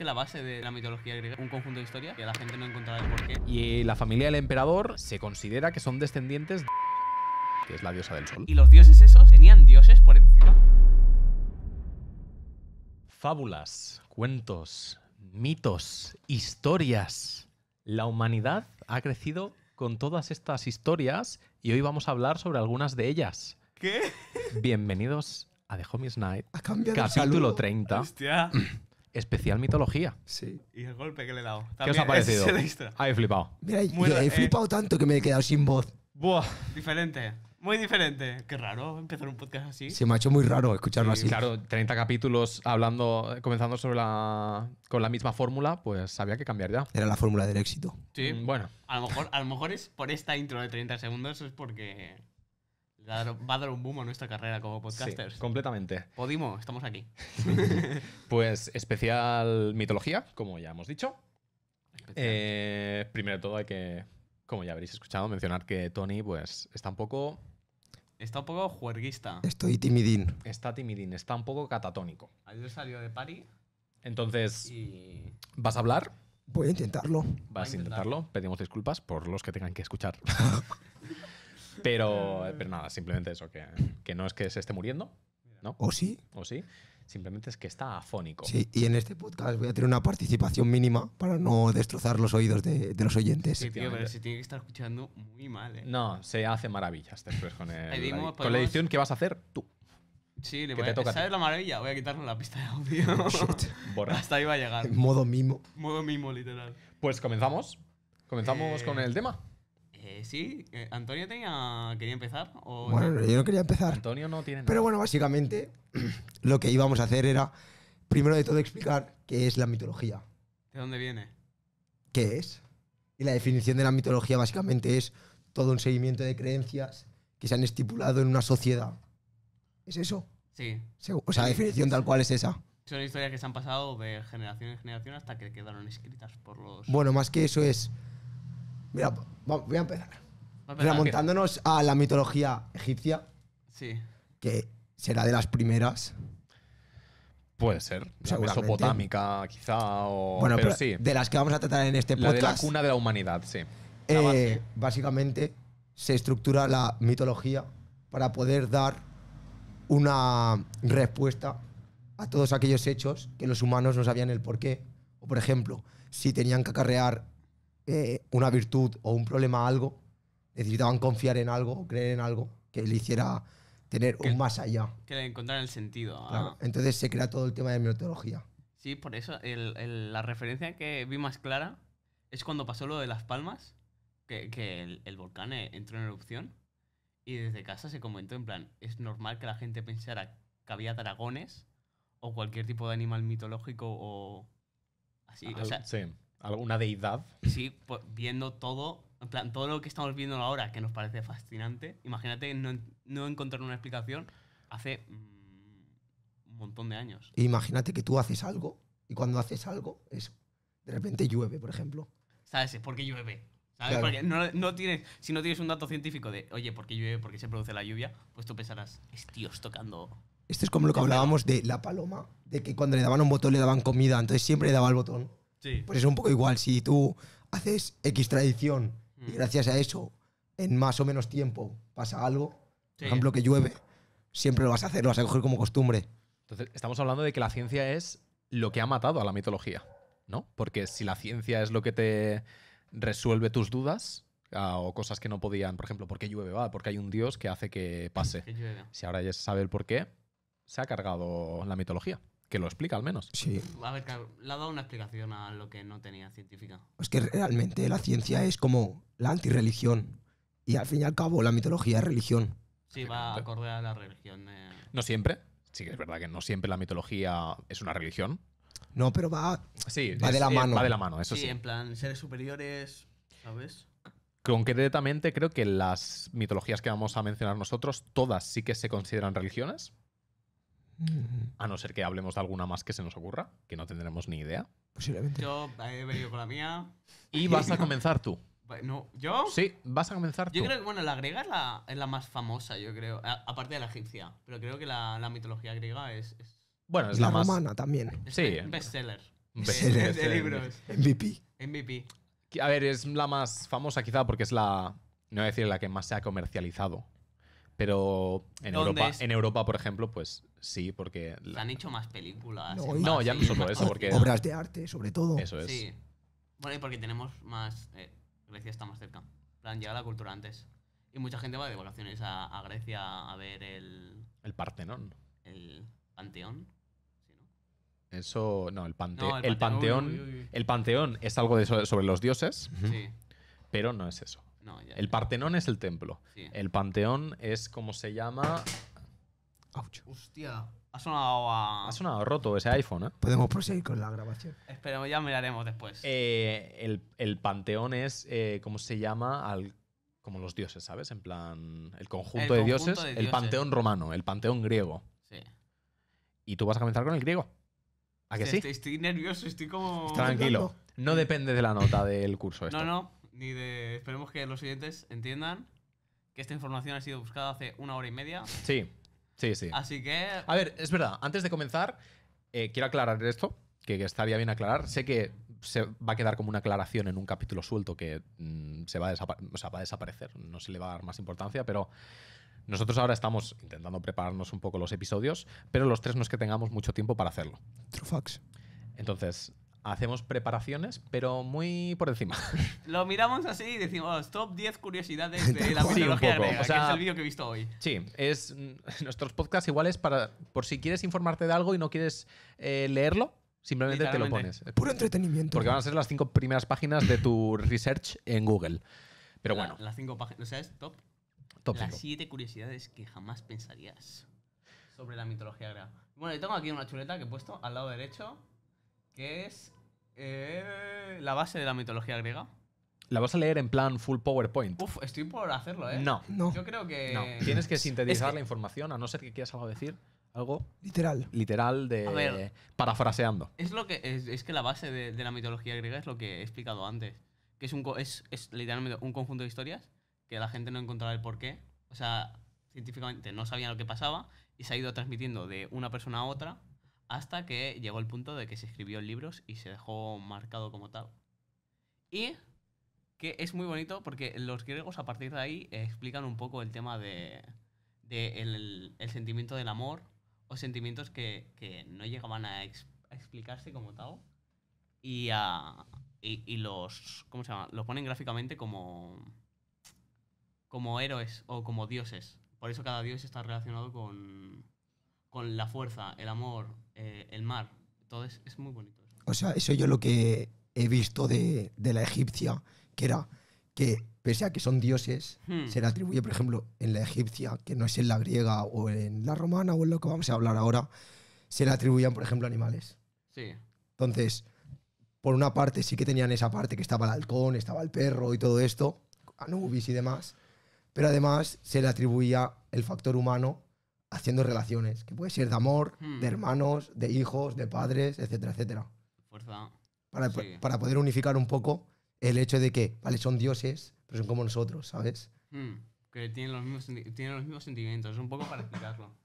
que la base de la mitología griega es un conjunto de historias que la gente no encontraba el porqué. Y la familia del emperador se considera que son descendientes de... que es la diosa del sol. ¿Y los dioses esos tenían dioses por encima? Fábulas, cuentos, mitos, historias. La humanidad ha crecido con todas estas historias y hoy vamos a hablar sobre algunas de ellas. ¿Qué? Bienvenidos a The Homies Night, Ha cambiado el capítulo saludo. 30, Hostia. especial mitología. Sí. Y el golpe que le he dado. ¿Qué os ha parecido? Es el extra. He flipado. Mira, Muy yo ra- he flipado tanto que me he quedado sin voz. Buah. Diferente. Muy diferente. Qué raro empezar un podcast así. Se me ha hecho muy raro escucharlo así. Claro, 30 capítulos comenzando con la misma fórmula, pues había que cambiar ya. Era la fórmula del éxito. Sí. Bueno, A lo mejor es por esta intro de 30 segundos, es porque va a dar un boom a nuestra carrera como sí, podcasters. completamente. Podimo, estamos aquí. Pues especial mitología, como ya hemos dicho. Primero de todo hay que, como ya habréis escuchado, mencionar que Tony pues está un poco Está un poco juerguista. Estoy timidín. está timidín, está un poco catatónico. Ayer salió de party Entonces, y... ¿vas a hablar? Voy a intentarlo. ¿Vas a intentarlo. intentarlo? Pedimos disculpas por los que tengan que escuchar. pero nada, simplemente eso, que no es que se esté muriendo, ¿no? ¿O sí? ¿O sí? Simplemente es que está afónico. Sí, y en este podcast voy a tener una participación mínima para no destrozar los oídos de los oyentes. Sí, tío, pero Efectivamente. se tiene que estar escuchando muy mal, ¿eh? No, se hace maravillas después con, Pedimos- con la podemos- edición que vas a hacer tú. Sí, le Que voy te a... toca a ti. ¿Sabes la maravilla? Voy a quitarle la pista de audio. Shit. Borra. Hasta ahí va a llegar. En modo mimo. Modo mimo, literal. Pues comenzamos. Comenzamos con el tema. Sí, ¿Antonio quería empezar? ¿O Bueno, yo no quería empezar. Antonio no tiene nada. Pero bueno, básicamente lo que íbamos a hacer era, primero de todo, explicar qué es la mitología. ¿De dónde viene? ¿Qué es? Y la definición de la mitología básicamente es todo un seguimiento de creencias que se han estipulado en una sociedad. ¿Es eso? Sí, O sea, la definición tal cual es esa. son historias que se han pasado de generación en generación hasta que quedaron escritas por los... Bueno, más que eso es... Mira, voy a empezar. Va a empezar. Remontándonos a la mitología egipcia, Sí. que será de las primeras. Puede ser. La Seguramente. mesopotámica, quizá. Bueno, pero pero sí. de las que vamos a tratar en este La de la podcast, cuna de la humanidad, sí. La base. básicamente se estructura la mitología para poder dar una respuesta a todos aquellos hechos que los humanos no sabían el porqué. O, por ejemplo, si tenían que acarrear una virtud o un problema a algo, necesitaban confiar en algo o creer en algo que le hiciera tener Que- un más allá. Que le encontraran el sentido. Claro. Entonces se crea todo el tema de mitología. Sí, por eso la referencia que vi más clara es cuando pasó lo de Las Palmas, que el volcán entró en erupción y desde casa se comentó en plan, es normal que la gente pensara que había dragones o cualquier tipo de animal mitológico o así. O sea, Sí. Alguna deidad. sí, viendo todo, en plan, todo lo que estamos viendo ahora que nos parece fascinante, imagínate no encontrar una explicación hace un montón de años. Imagínate que tú haces algo y cuando haces algo, eso, de repente llueve, por ejemplo. ¿Sabes? ¿Por qué llueve? ¿Sabes? Claro. Porque si no tienes un dato científico de, oye, ¿por qué llueve? ¿Por qué se produce la lluvia? Pues tú pensarás, es Dios tocando. Esto es como lo que hablábamos de la paloma, de que cuando le daban un botón le daban comida, entonces siempre le daba el botón. Sí. Pues es un poco igual, si tú haces X tradición y gracias a eso, en más o menos tiempo, pasa algo, por ejemplo que llueve, siempre lo vas a hacer, lo vas a coger como costumbre. Entonces, estamos hablando de que la ciencia es lo que ha matado a la mitología, ¿no? Porque si la ciencia es lo que te resuelve tus dudas o cosas que no podían, por ejemplo, ¿por qué llueve? Porque hay un dios que hace que pase. Que llueve. Si ahora ya se sabe el por qué, se ha cargado la mitología. Que lo explica al menos. Sí, A ver, claro, le ha dado una explicación a lo que no tenía científica. es que realmente la ciencia es como la antirreligión y al fin y al cabo la mitología es religión. Sí, va acorde a la religión. No siempre. Sí que es verdad que no siempre la mitología es una religión. No, pero va Sí, Va de la mano. Va de la mano, eso Sí, sí. en plan, seres superiores, ¿sabes? Concretamente, creo que las mitologías que vamos a mencionar nosotros, todas sí que se consideran religiones. A no ser que hablemos de alguna más que se nos ocurra, que no tendremos ni idea. posiblemente. Yo he venido con la mía. Y vas a comenzar tú. No, ¿yo? Sí, vas a comenzar tú. Yo creo que, bueno, la griega es la más famosa, yo creo. Aparte de la egipcia. Pero creo que la mitología griega es Bueno, es La la más... romana también. Sí. bestseller. Bestseller, de libros. MVP. MVP. A ver, es la más famosa quizá porque es la, no voy a decir la que más se ha comercializado, pero ¿Dónde es? en Europa, por ejemplo, pues sí, porque... Se han hecho más películas. No, en y- No, ya no sí, solo más eso, porque- Obras de arte, sobre todo. Eso es. Sí. Bueno, y porque tenemos más. Grecia está más cerca. En plan, llega la cultura antes. Y mucha gente va de vacaciones a Grecia a ver El Partenón. el Panteón. ¿Sí, no? Eso, no, el, No, el Panteón. uy, uy, uy. El Panteón es algo de sobre los dioses, Sí. pero no es eso. No, ya. El Partenón es el templo. Sí. El Panteón es como se llama. Ouch. Hostia. Ha sonado a. Ha sonado roto ese iPhone, ¿eh? Podemos proseguir con la grabación. Esperemos, ya miraremos después. El Panteón es, ¿cómo se llama? Como los dioses, ¿sabes? En plan, el conjunto, El de, conjunto dioses, de el dioses. Panteón romano, el Panteón griego. Sí. Y tú vas a comenzar con el griego. ¿A que sí? Estoy nervioso, estoy como. Está- Tranquilo. No depende de la nota del curso esto. No, no. Ni de. Esperemos que los oyentes entiendan que esta información ha sido buscada hace 1 hora y media. Sí, sí, sí. Así que. A ver, es verdad, antes de comenzar, quiero aclarar esto, que estaría bien aclarar. Sé que se va a quedar como una aclaración en un capítulo suelto que se va a, o sea, va a desaparecer, no se le va a dar más importancia, pero nosotros ahora estamos intentando prepararnos un poco los episodios, pero los tres no es que tengamos mucho tiempo para hacerlo. Trufax. Entonces, hacemos preparaciones, pero muy por encima. Lo miramos así y decimos top 10 curiosidades de Tal la cual. mitología Sí, un poco. griega, O sea, que es el vídeo que he visto hoy. Sí, es nuestros podcasts iguales para por si quieres informarte de algo y no quieres leerlo, simplemente te lo Literalmente. pones. Puro entretenimiento. Porque van a ser las 5 primeras páginas de tu research en Google. Pero bueno, Las 5 páginas. O sea, es top. top Las 5. 7 curiosidades que jamás pensarías sobre la mitología griega. Bueno, yo tengo aquí una chuleta que he puesto al lado derecho, que es la base de la mitología griega. ¿La vas a leer en plan full PowerPoint? Uf, estoy por hacerlo, ¿eh? No, No, Yo creo que. no. Tienes que sintetizar es que- la información, a no ser que quieras algo decir. Algo literal. literal A ver. de parafraseando. Es lo que es que la base de la mitología griega es lo que he explicado antes. Que es literalmente un conjunto de historias que la gente no encontraba el porqué. O sea, científicamente no sabían lo que pasaba y se ha ido transmitiendo de una persona a otra hasta que llegó el punto de que se escribió en libros y se dejó marcado como tal. Y que es muy bonito porque los griegos a partir de ahí explican un poco el tema de el sentimiento del amor o sentimientos que no llegaban a explicarse como tal y los ¿cómo se llama? Los ponen gráficamente como héroes o como dioses. Por eso cada dios está relacionado con la fuerza, el amor, el mar. Todo es muy bonito. O sea, eso yo lo que he visto de la egipcia, que era que pese a que son dioses, se le atribuye, por ejemplo, en la egipcia, que no es en la griega o en la romana o en lo que vamos a hablar ahora, se le atribuían, por ejemplo, animales. Sí. Entonces, por una parte sí que tenían esa parte que estaba el halcón, estaba el perro y todo esto, Anubis y demás, pero además se le atribuía el factor humano haciendo relaciones, que puede ser de amor, de hermanos, de hijos, de padres, etcétera, etcétera. Fuerza. Sí. Para poder unificar un poco el hecho de que, vale, son dioses, pero son como nosotros, ¿sabes? Que tienen tienen los mismos sentimientos. Es un poco para explicarlo.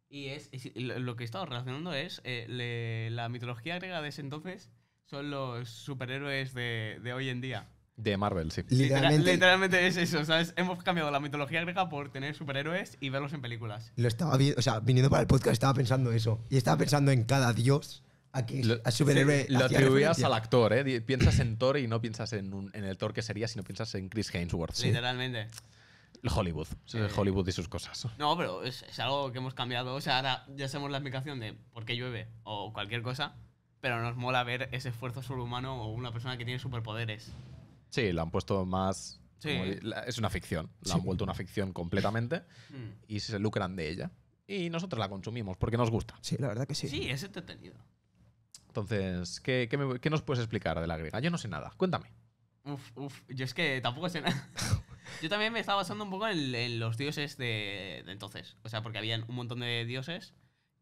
Y lo que he estado relacionando es la mitología griega de ese entonces son los superhéroes de hoy en día. De Marvel, sí. Literalmente es eso, ¿sabes? Hemos cambiado la mitología griega por tener superhéroes y verlos en películas. Lo estaba viendo, o sea, viniendo para el podcast estaba pensando eso. Y estaba pensando en cada dios a que a superhéroe Lo hacía atribuías referencia. al actor, ¿eh? Piensas en Thor y no piensas en el Thor que sería, sino piensas en Chris Hemsworth. Literalmente. Hollywood. Hollywood y sus cosas. No, pero es algo que hemos cambiado. O sea, ahora ya sabemos la explicación de por qué llueve o cualquier cosa, pero nos mola ver ese esfuerzo sobrehumano o una persona que tiene superpoderes. Sí, la han puesto más... Sí. Es una ficción. La Sí. han vuelto una ficción completamente y se lucran de ella. Y nosotros la consumimos porque nos gusta. Sí, la verdad que sí. Sí, es entretenido. Entonces, ¿qué nos puedes explicar de la griega? Yo no sé nada. Cuéntame. Uf. Yo es que tampoco sé nada. Yo también me estaba basando un poco en los dioses de entonces. O sea, porque habían un montón de dioses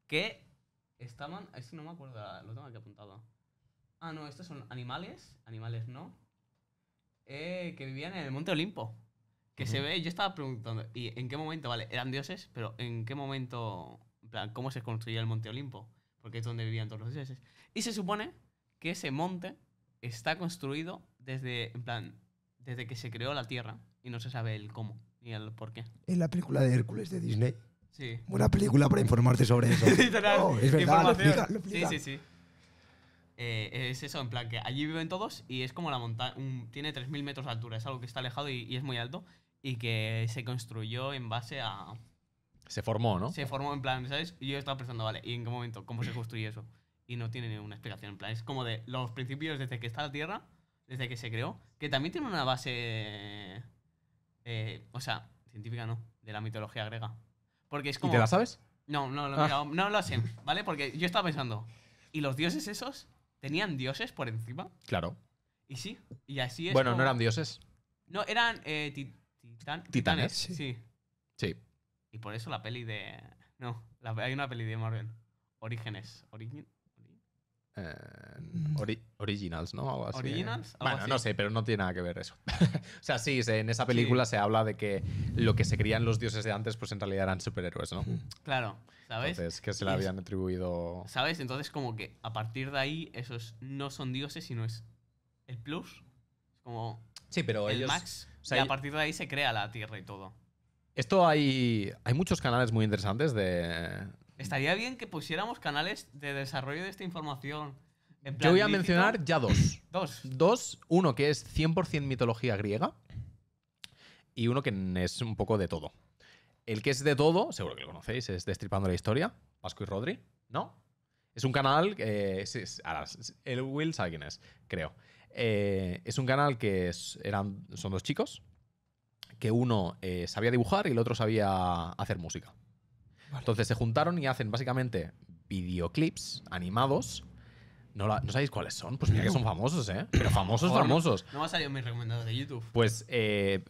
que estaban... Es que no me acuerdo, lo tengo aquí apuntado. Ah, no, estos son animales. Animales no. Que vivían en el Monte Olimpo. Que se ve, yo estaba preguntando, ¿y en qué momento, vale, eran dioses? Pero ¿en qué momento, en plan, cómo se construía el Monte Olimpo? Porque es donde vivían todos los dioses. Y se supone que ese monte está construido desde, en plan, desde que se creó la Tierra y no se sabe el cómo ni el por qué. En la película de Hércules de Disney. Sí. Buena película para informarte sobre eso. Literal, No, es verdad, lo información. explica, lo explica. Sí, sí, sí. Es eso, en plan que allí viven todos y es como la montaña. Tiene 3.000 metros de altura, es algo que está alejado y es muy alto. Y que se construyó en base a. Se formó, ¿no? Se formó en plan, ¿sabes? Y yo estaba pensando, vale, ¿y en qué momento? ¿Cómo se construye eso? Y no tiene ninguna explicación. En plan, es como de los principios desde que está la Tierra, desde que se creó, que también tiene una base. O sea, científica no, de la mitología griega. Porque es ¿Y como. te la sabes? No, no lo sé, ¿vale? Porque yo estaba pensando, ¿y los dioses esos tenían dioses por encima? Claro. Y sí, y así es. Bueno, como- no eran dioses. No, eran titanes. Sí. Sí. Sí. Y por eso la peli de. No, hay una peli de Marvel. Orígenes. Originals, ¿no? Algo así. ¿Originals? Algo Bueno, así. no sé, pero no tiene nada que ver eso. O sea, sí, en esa película se habla de que lo que se creían los dioses de antes, pues en realidad eran superhéroes, ¿no? Claro, ¿sabes? Entonces, que se Y le es- habían atribuido. ¿Sabes? Entonces, como que a partir de ahí, esos no son dioses, sino es el plus. Es como Sí, pero el ellos. max. o sea, y a partir de ahí se crea la Tierra y todo. Esto hay muchos canales muy interesantes de. Estaría bien que pusiéramos canales de desarrollo de esta información. En Yo plan voy a lícito. mencionar ya dos. Dos. Uno que es 100% mitología griega y uno que es un poco de todo. El que es de todo, seguro que lo conocéis, es Destripando la Historia, Pascu y Rodri, ¿no? Es un canal que... ahora, el Will sabe quién es, creo. Es un canal que son dos chicos, que uno sabía dibujar y el otro sabía hacer música. Vale. Entonces se juntaron y hacen básicamente videoclips animados. ¿No sabéis cuáles son? Pues mira que son famosos, ¿eh? Pero famosos, Joder, famosos. No me ha salido en mis recomendados de YouTube. Pues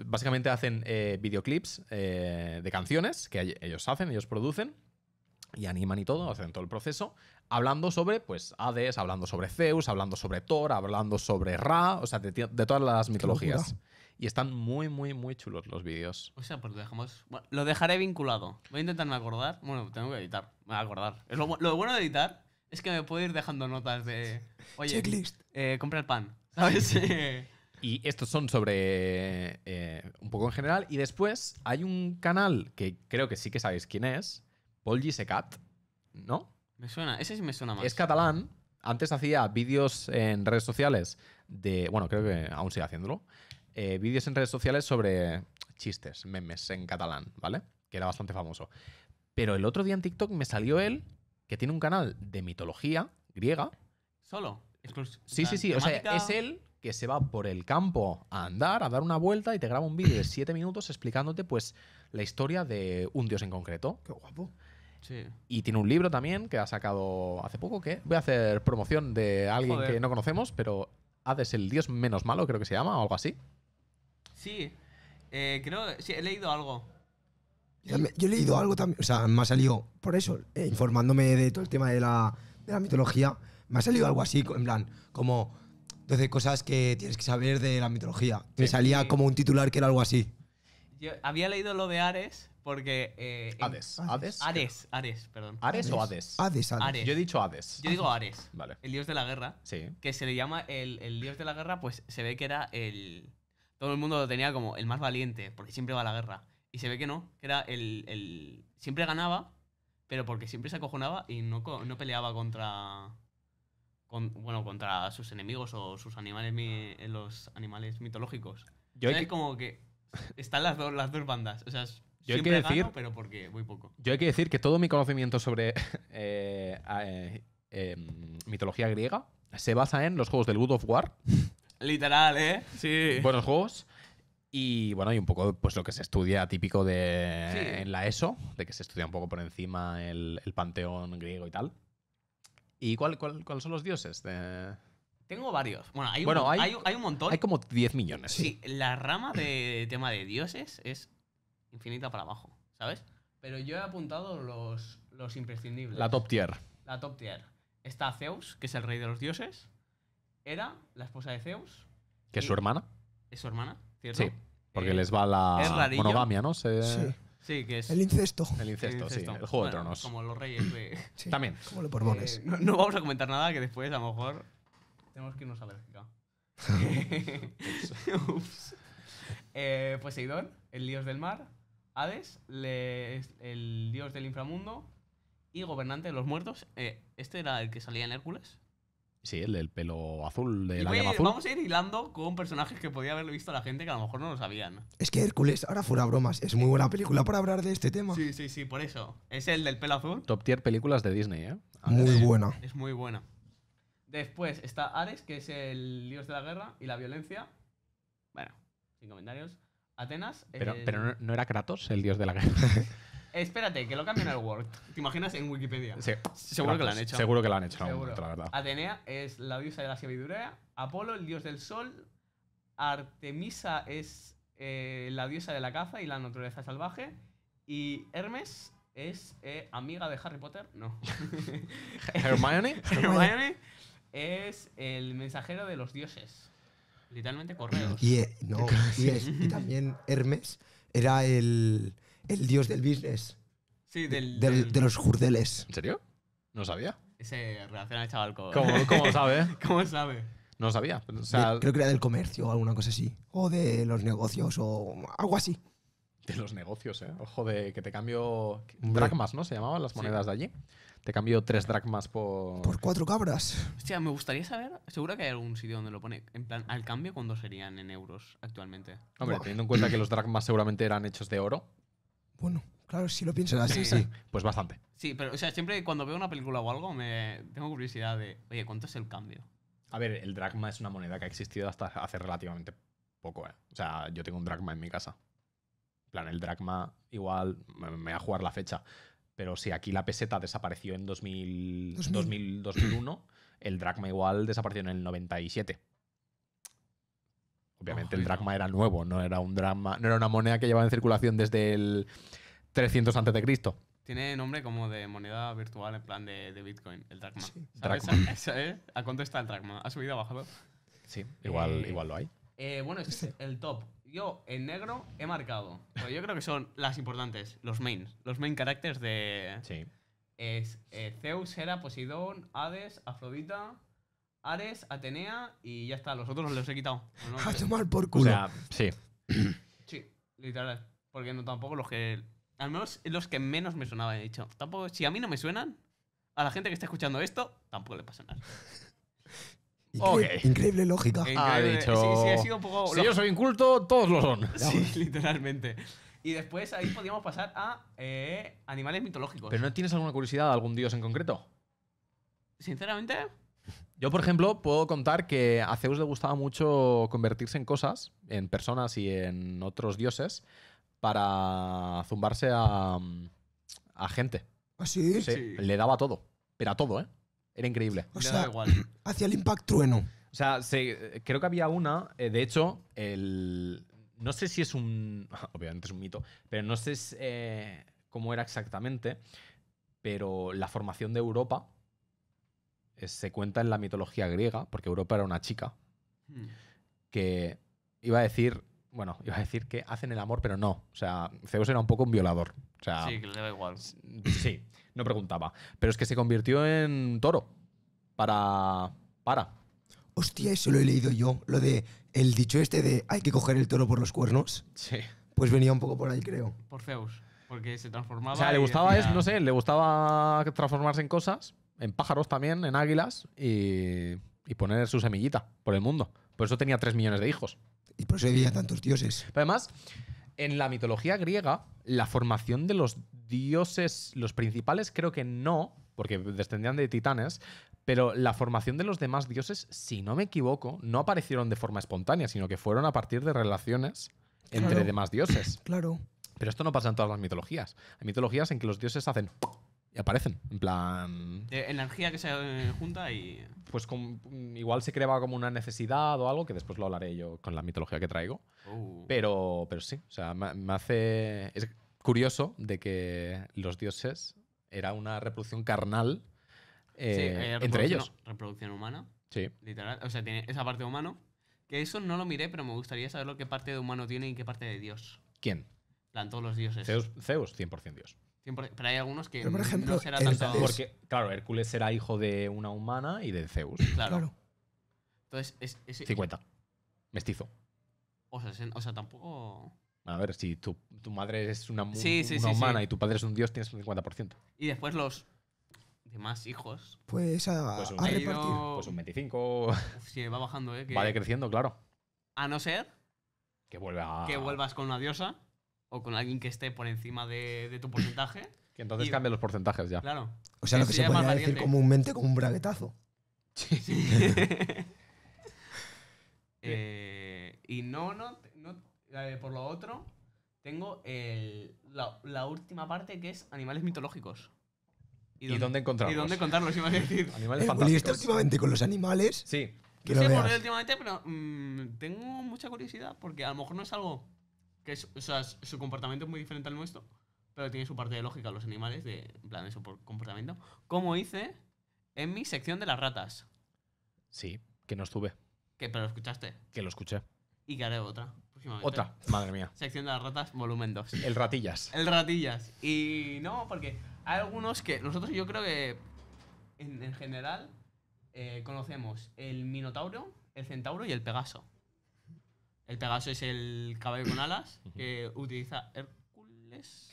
básicamente hacen videoclips de canciones que ellos producen y animan y todo, hacen todo el proceso, hablando sobre pues Hades, hablando sobre Zeus, hablando sobre Thor, hablando sobre Ra, o sea, de todas las mitologías. locura. Y están muy, muy, muy chulos los vídeos. O sea, pues lo dejamos. Bueno, lo dejaré vinculado. Voy a intentarme acordar. Bueno, tengo que editar. Me voy a acordar. Lo bueno de editar es que me puedo ir dejando notas de. Oye, Checklist. compra el pan. ¿Sabes? Y estos son sobre un poco en general. Y después hay un canal que creo que sí que sabéis quién es, Paul Gisecat, ¿no? Me suena. Ese sí me suena más. Es catalán. Antes hacía vídeos en redes sociales de... Bueno, creo que aún sigue haciéndolo. Vídeos en redes sociales sobre chistes, memes en catalán, ¿vale? Que era bastante famoso. Pero el otro día en TikTok me salió él, que tiene un canal de mitología griega. ¿Solo? Sí, sí, sí. O sea, es él que se va por el campo a andar, a dar una vuelta y te graba un vídeo de 7 minutos explicándote, pues, la historia de un dios en concreto. Qué guapo. Sí. Y tiene un libro también que ha sacado hace poco, que voy a hacer promoción de alguien Joder. que no conocemos, pero Hades, el dios menos malo, creo que se llama, o algo así. Sí. Creo. Sí, he leído algo. Yo he leído algo también, o sea, me ha salido, por eso, informándome de todo el tema de la mitología, me ha salido algo así, en plan, como 12 cosas que tienes que saber de la mitología. Me salía Sí. como un titular que era algo así. Yo había leído lo de Ares porque. Hades. Ares, perdón. ¿Ares o Hades? Hades. Ares. Yo he dicho Hades. Yo digo Ares. Vale. El dios de la guerra. Sí. Que se le llama el dios de la guerra, pues se ve que era el. Todo el mundo lo tenía como el más valiente, porque siempre va a la guerra. Y se ve que no, que era el siempre ganaba, pero porque siempre se acojonaba y no peleaba contra. Contra sus enemigos o sus animales, los animales mitológicos. Yo hay ¿Sabes? que- Como que están las dos bandas. O sea, Yo hay siempre que decir- gano, pero porque muy poco. Yo hay que decir que todo mi conocimiento sobre mitología griega se basa en los juegos del God of War, Literal, ¿eh? Sí. buenos juegos, y bueno, y un poco pues lo que se estudia típico Sí. en la ESO, de que se estudia un poco por encima el panteón griego y tal. ¿Y cuáles son los dioses? Tengo varios. Bueno, hay un, Bueno, hay un montón. Hay como 10 millones. Sí, la rama de tema de dioses es infinita para abajo, ¿sabes? Pero yo he apuntado los imprescindibles. La top tier. La top tier. Está Zeus, que es el rey de los dioses. Hera, la esposa de Zeus. Que es su hermana. Es su hermana, ¿cierto? Sí, porque les va la es rarillo. monogamia, ¿no? Sí. Sí, que es El incesto. El incesto, sí. incesto. El Juego de Bueno, Tronos. Como los reyes de... Sí. También. Como los Borbones. no vamos a comentar nada que después a lo mejor... tenemos que irnos a Bélgica. Ups. Poseidón, el dios del mar. Hades, el dios del inframundo. Y gobernante de los muertos. Este era el que salía en Hércules. Sí, el del pelo azul, de Y la llama azul. vamos a ir hilando con personajes que podía haberlo visto la gente que a lo mejor no lo sabían. Es que Hércules, ahora fuera bromas, es muy buena película para hablar de este tema. Sí, por eso. Es el del pelo azul. Top tier películas de Disney, ¿eh? Muy buena. Es muy buena. Después está Ares, que es el dios de la guerra y la violencia. Bueno, sin comentarios. Atenas. Pero no era Kratos, el dios de la guerra. Espérate, que lo cambian en el Word. ¿Te imaginas en Wikipedia? Sí. Seguro que lo han hecho. Seguro que lo han hecho en algún Seguro. momento, la verdad. Atenea es la diosa de la sabiduría. Apolo, el dios del sol. Artemisa es la diosa de la caza y la naturaleza salvaje. Y Hermes es amiga de Harry Potter. No. Hermione. Hermione es el mensajero de los dioses. Literalmente correos. Y también Hermes era el dios del business. Sí, De los jurdeles. ¿En serio? No sabía. Se relaciona el chaval con... ¿Cómo sabe? ¿Cómo sabe? No sabía. O sea, Creo que era del comercio o alguna cosa así. O de los negocios o algo así. de los negocios, ¿eh? Ojo de que te cambio... Hombre. Dracmas, ¿no? Se llamaban las monedas de allí. Te cambio 3 dracmas por... Por 4 cabras. Hostia, me gustaría saber... Seguro que hay algún sitio donde lo pone. En plan, al cambio, ¿cuándo serían en euros actualmente? Hombre, Buah. teniendo en cuenta que los dracmas seguramente eran hechos de oro, Bueno, claro, si lo piensas así, Sí. sí. pues bastante. Sí, pero o sea, siempre cuando veo una película o algo me tengo curiosidad de, oye, ¿cuánto es el cambio? A ver, el dracma es una moneda que ha existido hasta hace relativamente poco, ¿eh? O sea, yo tengo un dracma en mi casa. En plan, el dracma igual me voy a jugar la fecha. Pero si aquí la peseta desapareció en 2001, el dracma igual desapareció en el 97. Obviamente el Ojito. dracma era nuevo, no era un dracma, no era una moneda que llevaba en circulación desde el 300 a.C. Tiene nombre como de moneda virtual en plan de Bitcoin, el dracma. Sí. ¿Sabes? Dracma. ¿Sabes? ¿A cuánto está el dracma? ¿Ha subido o ha bajado? Sí, igual, Eh, igual lo hay. Bueno, este es el top. Yo en negro he marcado. Pero yo creo que son las importantes, los main characters de... Sí. Es Zeus, Hera, Poseidón, Hades, Afrodita, Ares, Atenea y ya está. Los otros los he quitado. ¿O no? A tomar por O culo. sea, sí. Sí, literal. Porque no tampoco los que... Al menos los que menos me sonaban, he dicho. Tampoco, si a mí no me suenan, a la gente que está escuchando esto, tampoco le pasa nada. Ok. Increíble lógica. Ha Increíble. dicho... Sí, ha sido un poco... Si yo soy inculto, todos lo son. Sí, literalmente. Y después ahí podíamos pasar a animales mitológicos. ¿Pero no tienes alguna curiosidad de algún dios en concreto? Sinceramente, Yo, por ejemplo, puedo contar que a Zeus le gustaba mucho convertirse en cosas, en personas y en otros dioses, para zumbarse a gente. ¿Así? Sí. Le daba todo. Pero a todo, ¿eh? Era increíble. O le sea, da igual. hacia el Impact Trueno. O sea, creo que había una, de hecho, no sé si es un... Obviamente es un mito, pero no sé cómo era exactamente, pero la formación de Europa se cuenta en la mitología griega, porque Europa era una chica, que iba a decir que hacen el amor, pero no. O sea, Zeus era un poco un violador. O sea, Sí, que le da igual. sí, no preguntaba. Pero es que se convirtió en toro. Para. Hostia, eso lo he leído yo. Lo de el dicho este de hay que coger el toro por los cuernos. Sí. Pues venía un poco por ahí, creo. Por Zeus. Porque se transformaba. O sea, le y gustaba decía- no sé, le gustaba transformarse en cosas, en pájaros también, en águilas y poner su semillita por el mundo. Por eso tenía 3 millones de hijos. Y por eso había tantos dioses. Pero además, en la mitología griega, la formación de los dioses, los principales creo que no, porque descendían de titanes, pero la formación de los demás dioses, si no me equivoco, no aparecieron de forma espontánea, sino que fueron a partir de relaciones entre Claro. demás dioses. Claro. Pero esto no pasa en todas las mitologías. Hay mitologías en que los dioses hacen y aparecen. En plan, energía que se junta y. pues igual se creaba como una necesidad o algo, que después lo hablaré yo con la mitología que traigo. Pero sí, o sea, me hace... Es curioso de que los dioses era una reproducción carnal entre reproducción- ellos. Reproducción humana, Sí. literal. O sea, tiene esa parte de humano. Que eso no lo miré, pero me gustaría saber lo que parte de humano tiene y qué parte de Dios. ¿Quién? En plan, todos los dioses. Zeus 100% Dios. 100%, pero hay algunos que Pero, por ejemplo, no será el tanto. Zeus- Porque, claro, Hércules era hijo de una humana y de Zeus. Claro. Claro. Entonces, es 50. Mestizo. o sea, tampoco... A ver, si tu madre es una Sí, humana sí. y tu padre es un dios, tienes un 50%. Y después los demás hijos. Pues a, Pues un a medio, repartir. Pues un 25. Uf, sí, va bajando, ¿eh? Va decreciendo, claro. A no ser Que vuelve a. que vuelvas con una diosa o con alguien que esté por encima de tu porcentaje. Que entonces y- cambia los porcentajes ya. Claro. O sea, lo que Sí, se ya más podría decir valiente. comúnmente como un braguetazo. Y por lo otro, tengo la última parte que es animales mitológicos. ¿Y dónde encontrarlos? ¿Y dónde encontrarlos? Iba a decir. Animales Willy está fantásticos. últimamente con los animales. Sí. Que No lo sé por veas. qué últimamente, pero tengo mucha curiosidad porque a lo mejor no es algo que o sea, su comportamiento es muy diferente al nuestro, pero tiene su parte de lógica los animales, en plan de su comportamiento. Como hice en mi sección de las ratas, Sí, que no estuve. pero lo escuchaste. Que lo escuché. Y que haré otra próximamente. Otra. Madre mía. Sección de las ratas, volumen 2. El ratillas. El ratillas. Y no, porque hay algunos que nosotros yo creo que en general conocemos el minotauro, el centauro y el pegaso. El pegaso es el caballo con alas que utiliza Hércules.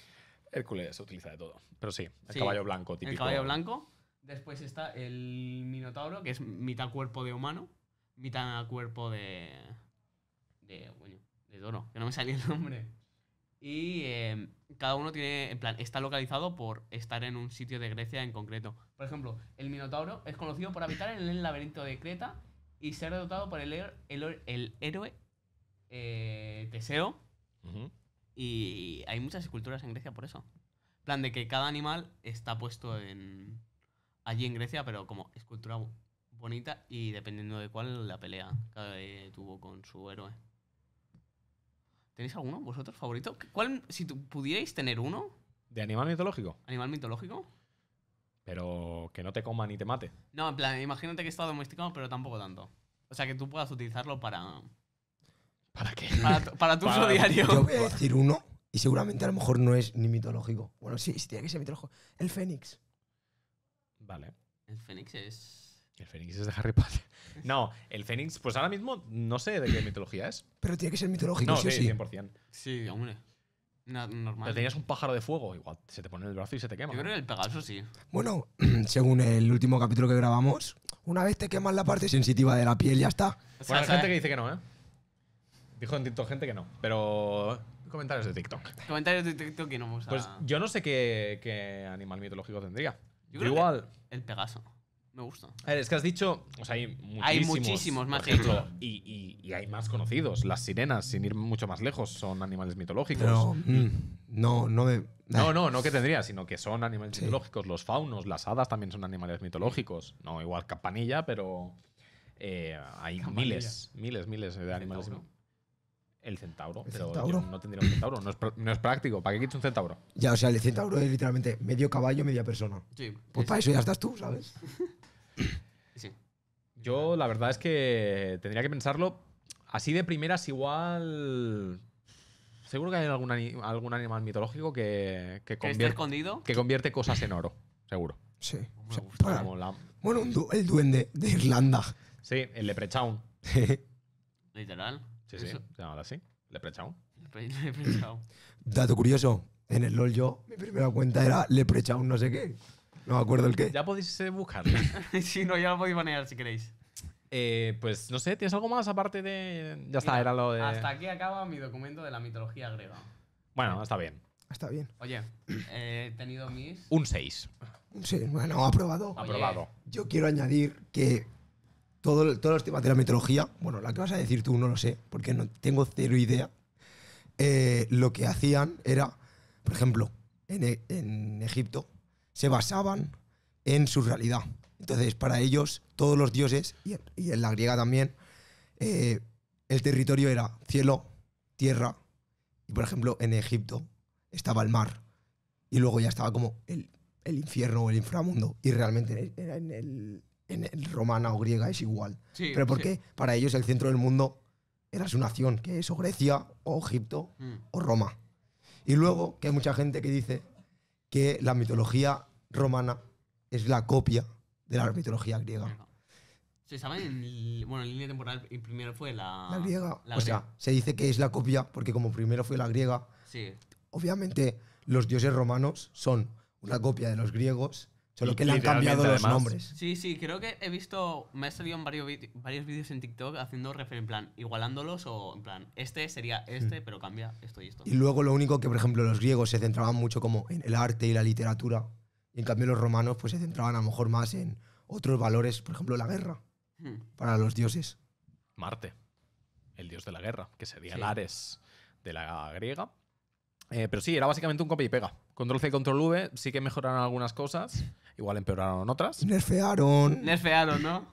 Hércules se utiliza de todo. Pero sí, el Sí, caballo blanco típico. El caballo blanco. Después está el minotauro, que es mitad cuerpo de humano, mitad cuerpo de toro, que no me salía el nombre. Y cada uno tiene, en plan, está localizado por estar en un sitio de Grecia en concreto. Por ejemplo, el Minotauro es conocido por habitar en el laberinto de Creta y ser dotado por el héroe Teseo. Ujú. Y hay muchas esculturas en Grecia por eso. En plan de que cada animal está puesto allí en Grecia, pero como escultura bonita y dependiendo de cuál la pelea que tuvo con su héroe. ¿Tenéis alguno vosotros favorito? ¿Cuál, si pudierais tener uno, De animal mitológico. animal mitológico? Pero que no te coma ni te mate. No, en plan, imagínate que está domesticado, pero tampoco tanto. O sea, que tú puedas utilizarlo para ¿Para qué? para tu uso Para- diario. Yo voy a decir uno y seguramente a lo mejor no es ni mitológico. Bueno, sí, sí tiene que ser mitológico. El Fénix. Vale. El Fénix es... El Fénix es de Harry Potter. No, el Fénix, pues ahora mismo no sé de qué mitología es. Pero tiene que ser mitológico, No, sí o sí, sí. 100%. Sí, hombre. Normal. Pero tenías un pájaro de fuego, igual se te pone en el brazo y se te quema. Yo creo que el Pegaso sí. Bueno, según el último capítulo que grabamos, una vez te quemas la parte sensitiva de la piel, ya está. O Bueno, hay sea, gente que dice que no, ¿eh? Dijo en TikTok gente que no. Pero comentarios de TikTok. comentarios de TikTok que no vamos a... Pues yo no sé qué animal mitológico tendría. Yo Yo creo igual. El Pegaso. Me gusta. A ver, es que has dicho, o sea, hay muchísimos. Hay muchísimos más por ejemplo, que y hay más conocidos. Las sirenas, sin ir mucho más lejos, son animales mitológicos. Pero no me... No que tendría, sino que son animales Sí. mitológicos. Los faunos, las hadas también son animales mitológicos. No igual campanilla, pero hay Campanilla. miles de animales. Centauro. El centauro, ¿El pero centauro? yo no tendría un centauro. No es práctico. ¿Para qué quieres un centauro? Ya, o sea, el centauro es literalmente medio caballo, media persona. Sí. Pues para eso ya estás tú, ¿sabes? Sí. Yo la verdad es que tendría que pensarlo. Así de primeras igual... Seguro que hay algún animal mitológico que Que esté convierte, escondido. que convierte cosas en oro. Seguro. Sí. Me O sea, gusta. para- Como Bueno, el duende de Irlanda. Sí, el leprechaun. Literal. Sí, sí, Eso. se llama así. Leprechaun. Le he pensado. Dato curioso, en el LOL yo, mi primera cuenta era Leprechaun no sé qué. No me acuerdo el qué. Ya podéis buscarlo. Si no, ya lo podéis banear si queréis. Pues no sé, ¿tienes algo más aparte de...? Ya está, Mira, era lo de... Hasta aquí acaba mi documento de la mitología griega. Bueno, está bien. Está bien. Oye, he tenido mis... Un 6. Sí, bueno, aprobado. Oye. Aprobado. Yo quiero añadir que todos los temas de la mitología, bueno, la que vas a decir tú no lo sé, porque no tengo cero idea. Lo que hacían era, por ejemplo, en Egipto se basaban en su realidad. Entonces, para ellos, todos los dioses, y en la griega también, el territorio era cielo, tierra, y por ejemplo, en Egipto estaba el mar, y luego ya estaba como el infierno o el inframundo, y realmente en el romana o griega es igual. Sí, ¿Pero por sí. qué? Para ellos el centro del mundo era su nación, que es o Grecia, o Egipto, o Roma. Y luego, que hay mucha gente que dice que la mitología romana es la copia de la mitología griega. Se sabe bueno, en línea temporal, y primero fue La griega. la O sea, se dice que es la copia porque como primero fue la griega, sí. obviamente los dioses romanos son una copia de los griegos, solo Y que le han cambiado literalmente, los además. nombres. Sí, creo que he visto, me ha salido en varios vídeos en TikTok haciendo en plan, igualándolos o en plan, este sería este, pero cambia esto y esto. Y luego lo único que, por ejemplo, los griegos se centraban mucho como en el arte y la literatura, y en cambio los romanos pues se centraban a lo mejor más en otros valores, por ejemplo, la guerra, para los dioses. Marte, el dios de la guerra, que sería Sí. el Ares de la griega. Pero sí, era básicamente un copia y pega. Control C, Control V, sí que mejoraron algunas cosas, igual empeoraron otras. Nerfearon. Nerfearon, ¿no?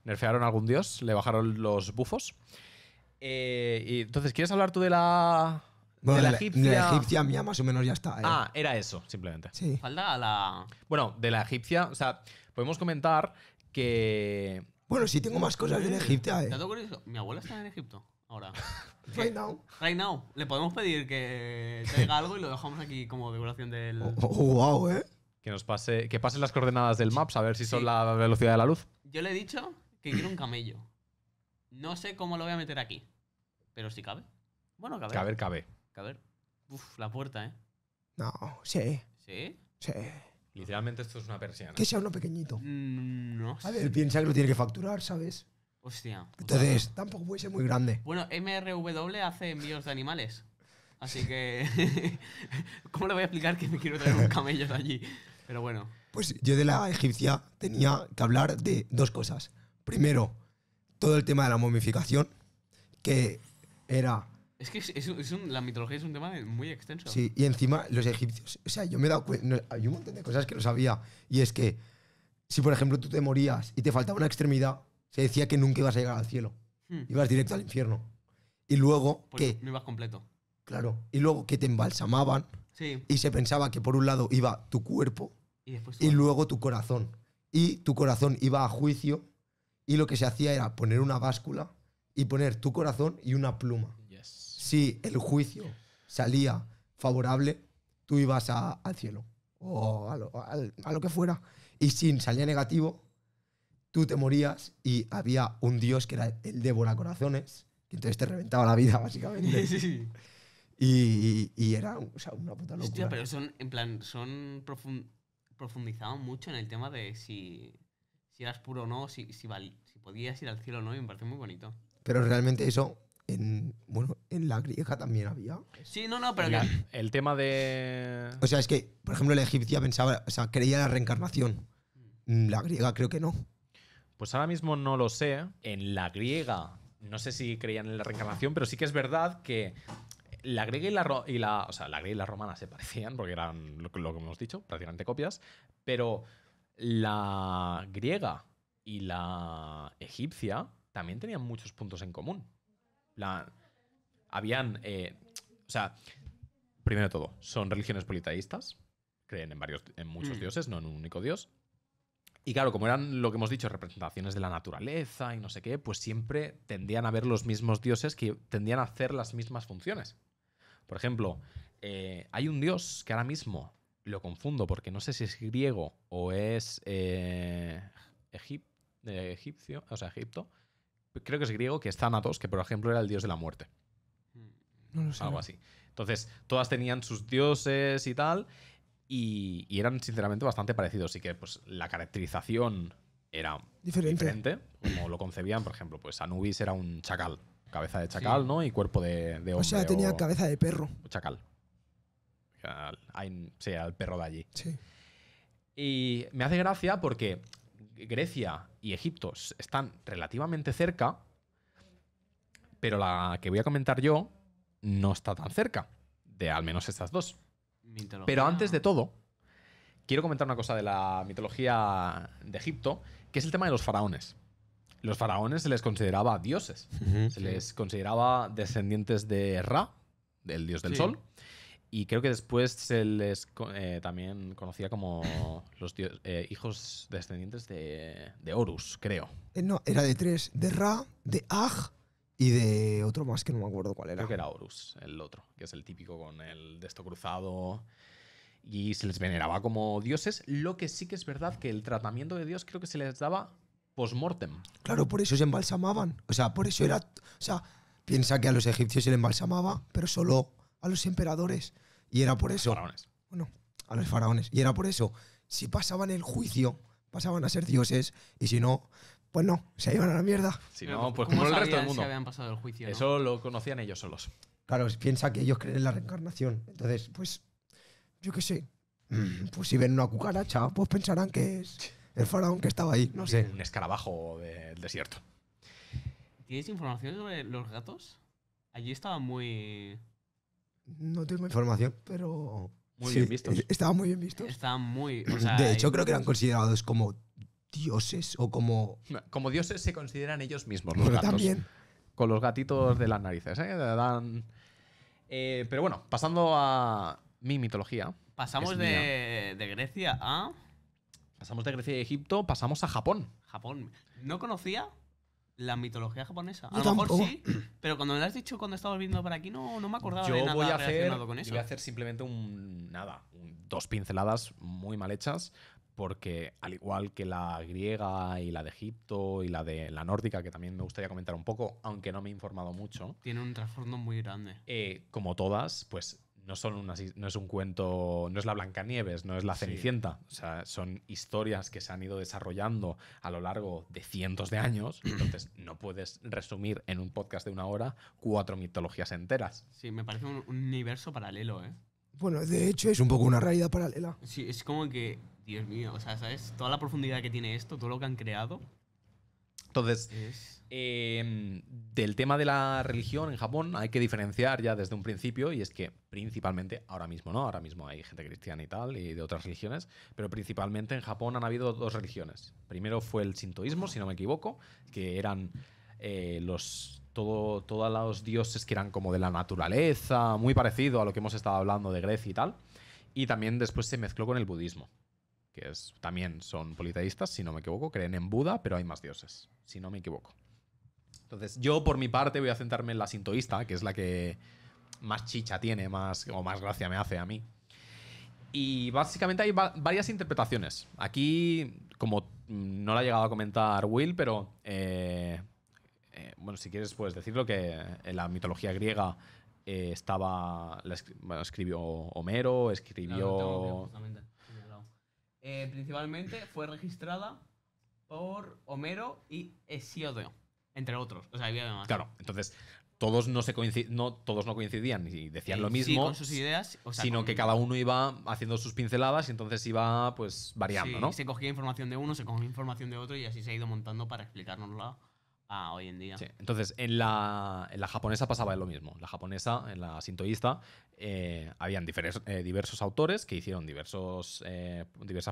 Nerfearon a algún dios, le bajaron los bufos. Y entonces, ¿quieres hablar tú de la, Bueno, de la la egipcia? egipcia mía más o menos ya está. Ah, era eso, simplemente. Sí. Falta a la... Bueno, de la egipcia, o sea, podemos comentar que... Bueno, sí tengo más cosas de la egipcia, ¿Dato curioso? Mi abuela está en Egipto ahora. Right now. Right now. Le podemos pedir que traiga algo y lo dejamos aquí como decoración del... Wow, que pasen las coordenadas del Maps a ver si son Sí. la velocidad de la luz. Yo le he dicho que quiero un camello. No sé cómo lo voy a meter aquí. Pero si cabe. Bueno, cabe. Cabe. Caber. Uf, la puerta, ¿eh? No, sí, ¿Sí? sí. Literalmente esto es una persiana. Que sea uno pequeñito. No sé. A ver, piensa que lo tiene que facturar, ¿sabes? Hostia. Entonces, tampoco puede ser muy grande. Bueno, MRW hace envíos de animales. Así que... ¿Cómo le voy a explicar que me quiero traer un camello de allí? Pero bueno. Pues yo de la egipcia tenía que hablar de dos cosas. Primero, todo el tema de la momificación, que era... Es que la mitología es un tema muy extenso. Sí, y encima los egipcios... O sea, yo me he dado cuenta... Hay un montón de cosas que no sabía. Y es que, si por ejemplo tú te morías y te faltaba una extremidad, se decía que nunca ibas a llegar al cielo. Ibas directo al infierno. Y luego Pues que... no ibas completo. Claro. Y luego que te embalsamaban Sí. y se pensaba que por un lado iba tu cuerpo Y después y luego tu corazón. Y tu corazón iba a juicio y lo que se hacía era poner una báscula y poner tu corazón y una pluma. Yes. Si el juicio salía favorable, tú ibas al cielo o a lo que fuera. Y si salía negativo, tú te morías y había un dios que era el Débora Corazones, que entonces te reventaba la vida, básicamente. Sí. Y era o sea, una puta locura. Hostia, pero son, en plan, profundizaban mucho en el tema de si eras puro o no, si podías ir al cielo o no, y me parece muy bonito. Pero realmente eso, en la griega también había. Sí, no, pero El tema de... O sea, es que, por ejemplo, la egipcia pensaba, o sea, creía en la reencarnación. La griega creo que no. Pues ahora mismo no lo sé. En la griega, no sé si creían en la reencarnación, pero sí que es verdad que la griega o sea, la griega y la romana se parecían, porque eran lo que hemos dicho, prácticamente copias, pero la griega y la egipcia también tenían muchos puntos en común. Habían, o sea, primero de todo, son religiones politeístas, creen en muchos dioses, no en un único dios. Y claro, como eran lo que hemos dicho, representaciones de la naturaleza y no sé qué, pues siempre tendían a ver los mismos dioses que tendían a hacer las mismas funciones. Por ejemplo, hay un dios que ahora mismo lo confundo porque no sé si es griego o es egipcio, o sea, Egipto. Creo que es griego, que es Thanatos, que por ejemplo era el dios de la muerte. No lo sé. Algo así. Entonces, todas tenían sus dioses y tal, y eran sinceramente bastante parecidos. Así que pues la caracterización era diferente, como lo concebían. Por ejemplo, pues Anubis era un chacal, cabeza de chacal, Sí. ¿no? Y cuerpo de hombre. O sea, tenía cabeza de perro. Chacal. Sí, era el perro de allí. Sí. Y me hace gracia porque Grecia y Egipto están relativamente cerca, pero la que voy a comentar yo no está tan cerca, de al menos estas dos. mitología... Pero antes de todo, quiero comentar una cosa de la mitología de Egipto, que es el tema de los faraones. Los faraones se les consideraba dioses. Se les consideraba descendientes de Ra, del dios del Sí. sol. Y creo que después se les también conocía como los hijos descendientes de Horus, creo. No, era de tres. De Ra, de Aj y de otro más que no me acuerdo cuál era. Creo que era Horus, el otro, que es el típico con el desto cruzado. Y se les veneraba como dioses. Lo que sí que es verdad que el tratamiento de Dios creo que se les daba post-mortem. Claro, por eso se embalsamaban. O sea, por eso era. O sea, piensa que a los egipcios se le embalsamaba, pero solo a los emperadores. Y era por eso. Faraones. Bueno, a los faraones. Y era por eso. Si pasaban el juicio, pasaban a ser dioses. Y si no, pues no, se iban a la mierda. Si Pero, no, pues ¿cómo como el resto sabían del mundo. si habían pasado el juicio, ¿no? Eso lo conocían ellos solos. Claro, piensa que ellos creen en la reencarnación. Entonces, pues, yo qué sé. Pues si ven una cucaracha, pues pensarán que es el faraón que estaba ahí. No sé. Un escarabajo del desierto. ¿Tienes información sobre los gatos? Allí estaban muy... No tengo información, pero. Muy bien vistos. Estaban muy bien vistos. Estaban muy... O sea, De hecho, creo que eran considerados como dioses o como. Como dioses se consideran ellos mismos, los Bueno, gatos. también. Con los gatitos de las narices, ¿eh? Dan... pero bueno, pasando a mi mitología. pasamos es de Grecia a Pasamos de Grecia y Egipto, pasamos a Japón. Japón. No conocía la mitología japonesa. A Yo lo mejor tampoco. sí, pero cuando me lo has dicho cuando estábamos viendo por aquí, no me acordaba de Yo nada voy a hacer, relacionado con eso. voy a hacer simplemente dos pinceladas muy mal hechas, porque al igual que la griega y la de Egipto y la de la nórdica, que también me gustaría comentar un poco, aunque no me he informado mucho, Tiene un trasfondo muy grande. como todas, pues no no es un cuento, no es la Blancanieves, no es la Sí. Cenicienta. O sea, son historias que se han ido desarrollando a lo largo de cientos de años. Entonces, no puedes resumir en un podcast de 1 hora 4 mitologías enteras. Sí, me parece un universo paralelo, ¿eh? Bueno, de hecho, es un poco una realidad paralela. Sí, es como que, Dios mío, o sea, ¿sabes? Toda la profundidad que tiene esto, todo lo que han creado, Entonces, es... del tema de la religión en Japón hay que diferenciar ya desde un principio, y es que principalmente, ahora mismo no, ahora mismo hay gente cristiana y tal, y de otras religiones, pero principalmente en Japón han habido 2 religiones. Primero fue el sintoísmo, si no me equivoco, que eran todos los dioses que eran como de la naturaleza, muy parecido a lo que hemos estado hablando de Grecia y tal, y también después se mezcló con el budismo, que también son politeístas, si no me equivoco, creen en Buda, pero hay más dioses, si no me equivoco. Entonces, yo por mi parte voy a centrarme en la sintoísta, que es la que más chicha tiene, más gracia me hace a mí. Y básicamente hay varias interpretaciones. Aquí, como no la ha llegado a comentar Will, pero bueno, si quieres puedes decirlo, que en la mitología griega escribió Homero, escribió... Claro, lo tengo aquí justamente señalado. Principalmente fue registrada por Homero y Hesíodo, entre otros. O sea, había más. Claro, entonces todos todos no coincidían y decían lo Sí, mismo, con sus ideas, o sea, sino con- que cada uno iba haciendo sus pinceladas y entonces iba pues variando, sí, ¿no? se cogía información de uno, se cogía información de otro y así se ha ido montando para explicárnosla a hoy en día. Sí. Entonces, en la japonesa pasaba lo mismo. La japonesa, en la sintoísta, habían diversos autores que hicieron diversas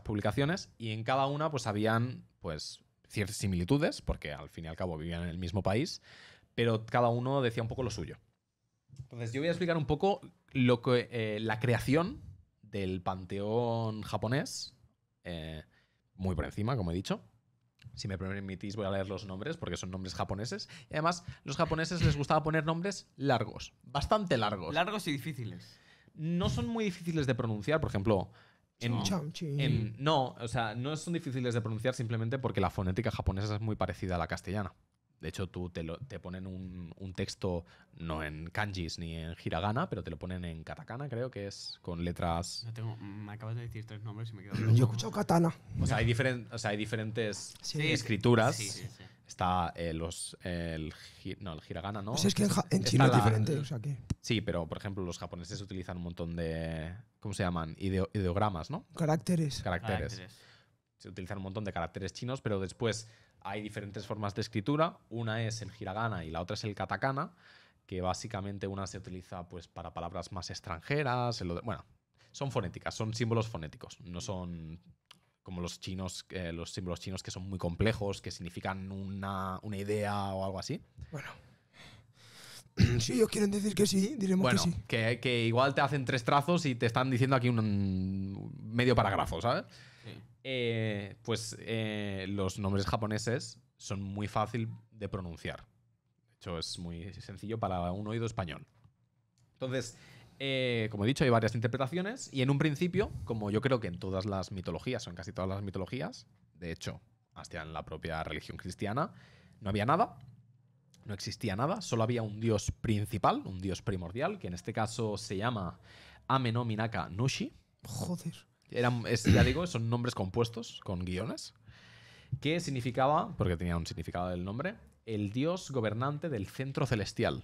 publicaciones, y en cada una pues habían pues ciertas similitudes, porque al fin y al cabo vivían en el mismo país, pero cada uno decía un poco lo suyo. Entonces, yo voy a explicar un poco la creación del panteón japonés, muy por encima, como he dicho. Si me permitís, voy a leer los nombres porque son nombres japoneses. Y además, los japoneses les gustaba poner nombres largos, bastante largos. Largos y difíciles. No son muy difíciles de pronunciar, por ejemplo. No. No, o sea, no son difíciles de pronunciar simplemente porque la fonética japonesa es muy parecida a la castellana. De hecho, tú te ponen un texto no en kanjis ni en hiragana, pero te lo ponen en katakana, creo que es, con letras. Me acabas de decir 3 nombres y me quedo Yo he escuchado katana. O sea, hay diferentes Sí. escrituras. Sí, sí, sí. Está el hiragana, ¿no? Pues es que en Está chino es la- diferente, o sea que. Sí, pero por ejemplo, los japoneses utilizan un montón de. ¿Cómo se llaman? Ideogramas, ¿no? Caracteres. Caracteres. Se utilizan un montón de caracteres chinos, pero después hay diferentes formas de escritura. Una es el hiragana y la otra es el katakana, que básicamente una se utiliza pues para palabras más extranjeras. Bueno, son fonéticas, son símbolos fonéticos, no son como los chinos, los símbolos chinos que son muy complejos, que significan una idea o algo así. Bueno. Si ellos quieren decir que sí, diremos Bueno, que sí. que igual te hacen 3 trazos y te están diciendo aquí un medio parágrafo, ¿sabes? Sí. Los nombres japoneses son muy fácil de pronunciar. De hecho, es muy sencillo para un oído español. Entonces, como he dicho, hay varias interpretaciones, y en un principio, como yo creo que en todas las mitologías, o en casi todas las mitologías, de hecho, hasta en la propia religión cristiana, no había nada, no existía nada, solo había un dios principal, un dios primordial, que en este caso se llama Ame-no-Minaka Nushi. Joder. Ya digo, son nombres compuestos con guiones, que significaba, porque tenía un significado el nombre, el dios gobernante del centro celestial.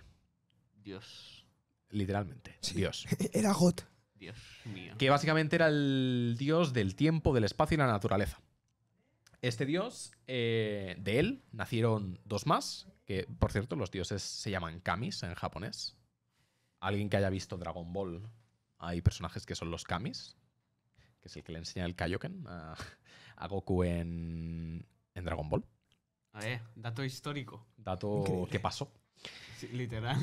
Dios. Literalmente, Sí. Dios. Era God. Dios mío. Que básicamente era el dios del tiempo, del espacio y la naturaleza. Este dios, de él nacieron dos más, que por cierto los dioses se llaman kamis en japonés. Alguien que haya visto Dragon Ball, hay personajes que son los kamis, que es el que le enseña el Kaioken a Goku en Dragon Ball. A ver, dato histórico. Dato Increíble. que pasó. Sí, literal.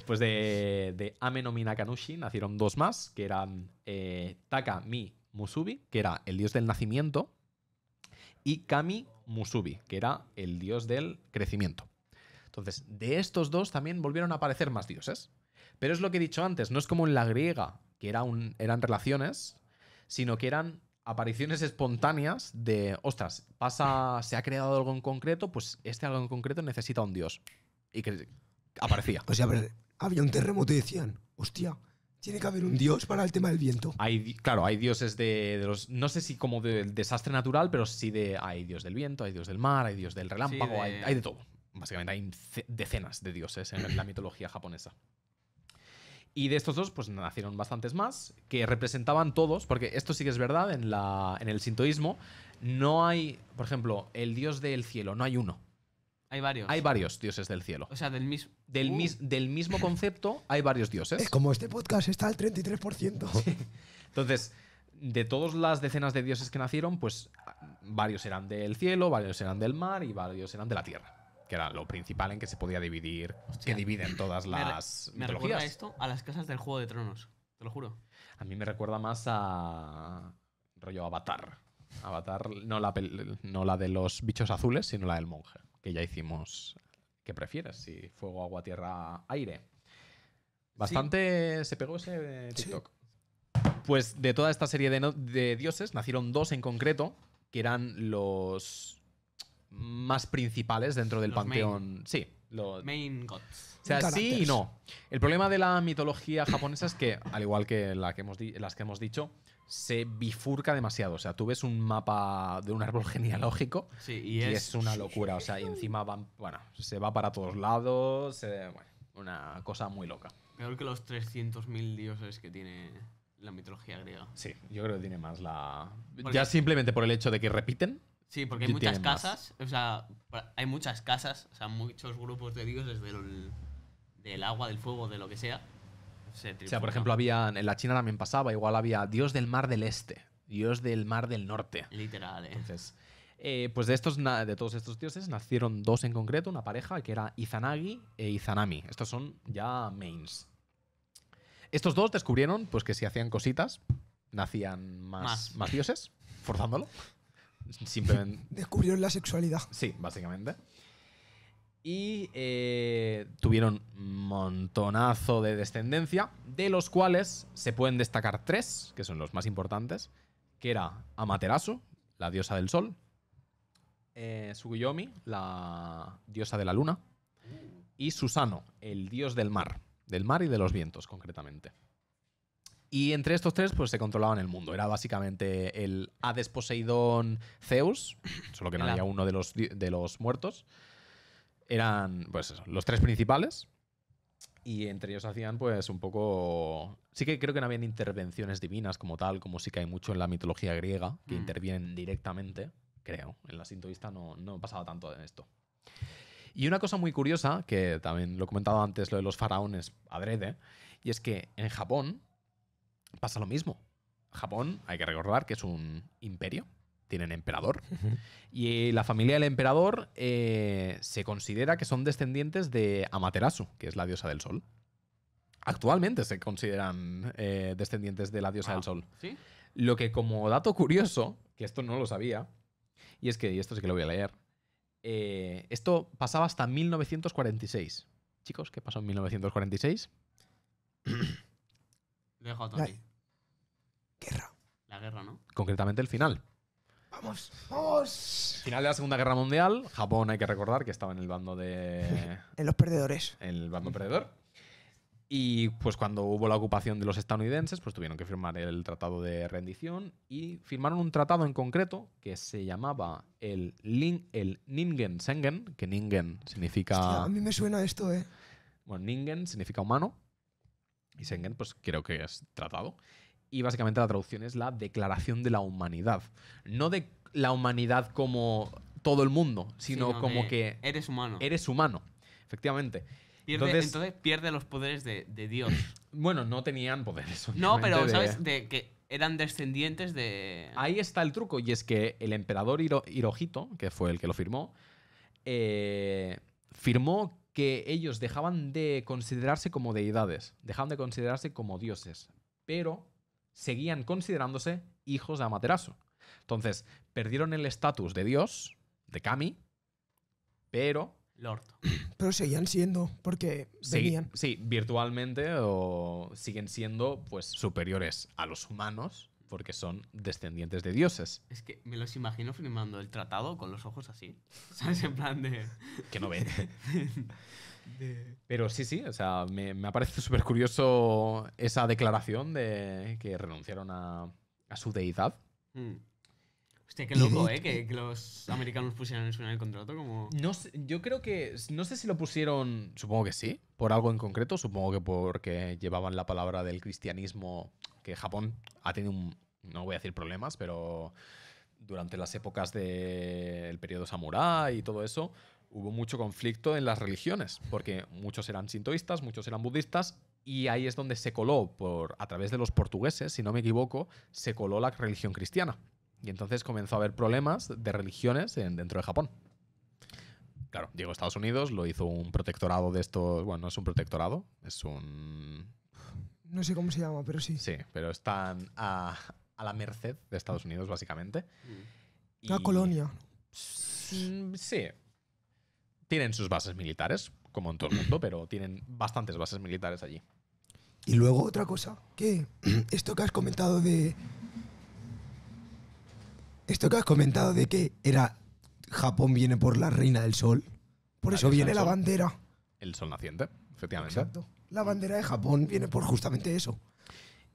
Pues de Ame no Minaka Nushi nacieron dos más, que eran Taka Mi Musubi, que era el dios del nacimiento, y Kami Musubi, que era el dios del crecimiento. Entonces, de estos dos también volvieron a aparecer más dioses. Pero es lo que he dicho antes, no es como en la griega, que eran relaciones, sino que eran apariciones espontáneas de, ostras, se ha creado algo en concreto, pues este algo en concreto necesita un dios. Y que aparecía. O sea, había un terremoto y decían, hostia, tiene que haber un dios para el tema del viento. Claro, hay dioses de los. No sé si como del desastre natural, pero sí hay dios del viento, hay dios del mar, hay dios del relámpago, Sí, hay de todo. Básicamente hay decenas de dioses en la mitología japonesa. Y de estos dos, pues nacieron bastantes más, que representaban todos, porque esto sí que es verdad, en el sintoísmo no hay, por ejemplo, el dios del cielo, no hay uno. Hay varios. Hay varios dioses del cielo. O sea, del mismo. Del mismo concepto hay varios dioses. Es como este podcast está al 33%. Entonces, de todas las decenas de dioses que nacieron, pues varios eran del cielo, varios eran del mar y varios eran de la tierra. Que era lo principal en que se podía dividir, Hostia. que dividen todas las Me recuerda mitologías. esto a las casas del Juego de Tronos. Te lo juro. A mí me recuerda más a rollo Avatar. Avatar, no la de los bichos azules, sino la del monje, que ya hicimos. ¿Qué prefieres? Si fuego, agua, tierra, aire. Bastante se pegó ese TikTok. Pues de toda esta serie de dioses nacieron dos en concreto, que eran los más principales dentro del Los panteón. Sí, Main Gods. o sea, sí Caracteres. y no. El problema de la mitología japonesa es que, al igual que las que hemos dicho, se bifurca demasiado. O sea, tú ves un mapa de un árbol genealógico Sí, y es una locura. O sea, y encima se va para todos lados. Una cosa muy loca. peor que los 300.000 dioses que tiene la mitología griega. Sí, yo creo que tiene más la. Porque- Ya simplemente por el hecho de que repiten. Sí, porque hay Sí, muchas tienen más. casas, o sea, o sea, muchos grupos de dioses del agua, del fuego, de lo que sea. O sea, por ejemplo, en la China también pasaba, igual había dios del mar del este, dios del mar del norte. Literal, Entonces, pues de todos estos dioses nacieron dos en concreto, una pareja que era Izanagi e Izanami. Estos son ya mains. Estos dos descubrieron pues que si hacían cositas, nacían más dioses, forzándolo. Simplemente. Descubrieron la sexualidad. Sí, básicamente. Y tuvieron un montonazo de descendencia, de los cuales se pueden destacar tres, que son los más importantes, que era Amaterasu, la diosa del sol, Tsukuyomi, la diosa de la luna, y Susano, el dios del mar y de los vientos, concretamente. Y entre estos tres, pues se controlaban el mundo. Era básicamente el Hades, Poseidón, Zeus, solo que no había uno de los muertos. Eran, pues eso, los tres principales. Y entre ellos hacían, pues, un poco. Sí que creo que no habían intervenciones divinas como tal, como sí que hay mucho en la mitología griega, que intervienen directamente, creo. En la sintoísta no pasaba tanto en esto. Y una cosa muy curiosa, que también lo he comentado antes, lo de los faraones adrede, y es que en Japón pasa lo mismo. Japón, hay que recordar que es un imperio, tienen emperador, y la familia del emperador se considera que son descendientes de Amaterasu, que es la diosa del sol. Actualmente se consideran descendientes de la diosa del sol. ¿Sí? Lo que, como dato curioso, que esto no lo sabía, y es que, y esto sí que lo voy a leer, esto pasaba hasta 1946. Chicos, ¿qué pasó en 1946? Lo he dejado todo aquí. Guerra. La guerra, ¿no? Concretamente el final. Vamos, vamos. Final de la Segunda Guerra Mundial, Japón hay que recordar que estaba en el bando En los perdedores. el bando perdedor. Y pues cuando hubo la ocupación de los estadounidenses, pues tuvieron que firmar el tratado de rendición y firmaron un tratado en concreto que se llamaba el Ningen Sengen, que Ningen significa... Hostia, a mí me suena esto, ¿eh? Bueno, Ningen significa humano y Sengen pues creo que es tratado. Y básicamente la traducción es la Declaración de la Humanidad. No de la humanidad como todo el mundo, sino como de que eres humano. eres humano, efectivamente. Entonces pierde los poderes de Dios. Bueno, no tenían poderes. No, pero obviamente, ¿sabes? De que eran descendientes de... Ahí está el truco, y es que el emperador Hirohito, que fue el que lo firmó, firmó que ellos dejaban de considerarse como deidades, dejaban de considerarse como dioses, pero seguían considerándose hijos de Amaterasu. Entonces, perdieron el estatus de dios, de kami, pero... Lord. Pero seguían siendo, porque venían. Sí, virtualmente o siguen siendo pues superiores a los humanos porque son descendientes de dioses. Es que me los imagino firmando el tratado con los ojos así. ¿Sabes? En plan de... Que no ven. Pero sí, o sea, me ha parecido súper curioso esa declaración de que renunciaron a su deidad. Hostia, qué loco, ¿eh? Que los americanos pusieran eso en el contrato como... No sé, yo creo que... No sé si lo pusieron... Supongo que sí. Por algo en concreto. Supongo que porque llevaban la palabra del cristianismo. Que Japón ha tenido no voy a decir problemas, pero durante las épocas del periodo samurái y todo eso, hubo mucho conflicto en las religiones. Porque muchos eran sintoístas, muchos eran budistas. Y ahí es donde se coló, a través de los portugueses, si no me equivoco, se coló la religión cristiana. Y entonces comenzó a haber problemas de religiones dentro de Japón. Claro, llegó a Estados Unidos, lo hizo un protectorado de estos... Bueno, no es un protectorado, es un... No sé cómo se llama, pero sí. Sí, pero están a la merced de Estados Unidos, básicamente. Una colonia. Sí. Tienen sus bases militares, como en todo el mundo, pero tienen bastantes bases militares allí. Y luego otra cosa, que esto que has comentado de... Esto que has comentado de que era Japón viene por la reina del sol. Por eso viene la bandera. El sol naciente, efectivamente. Exacto. La bandera de Japón viene por justamente eso.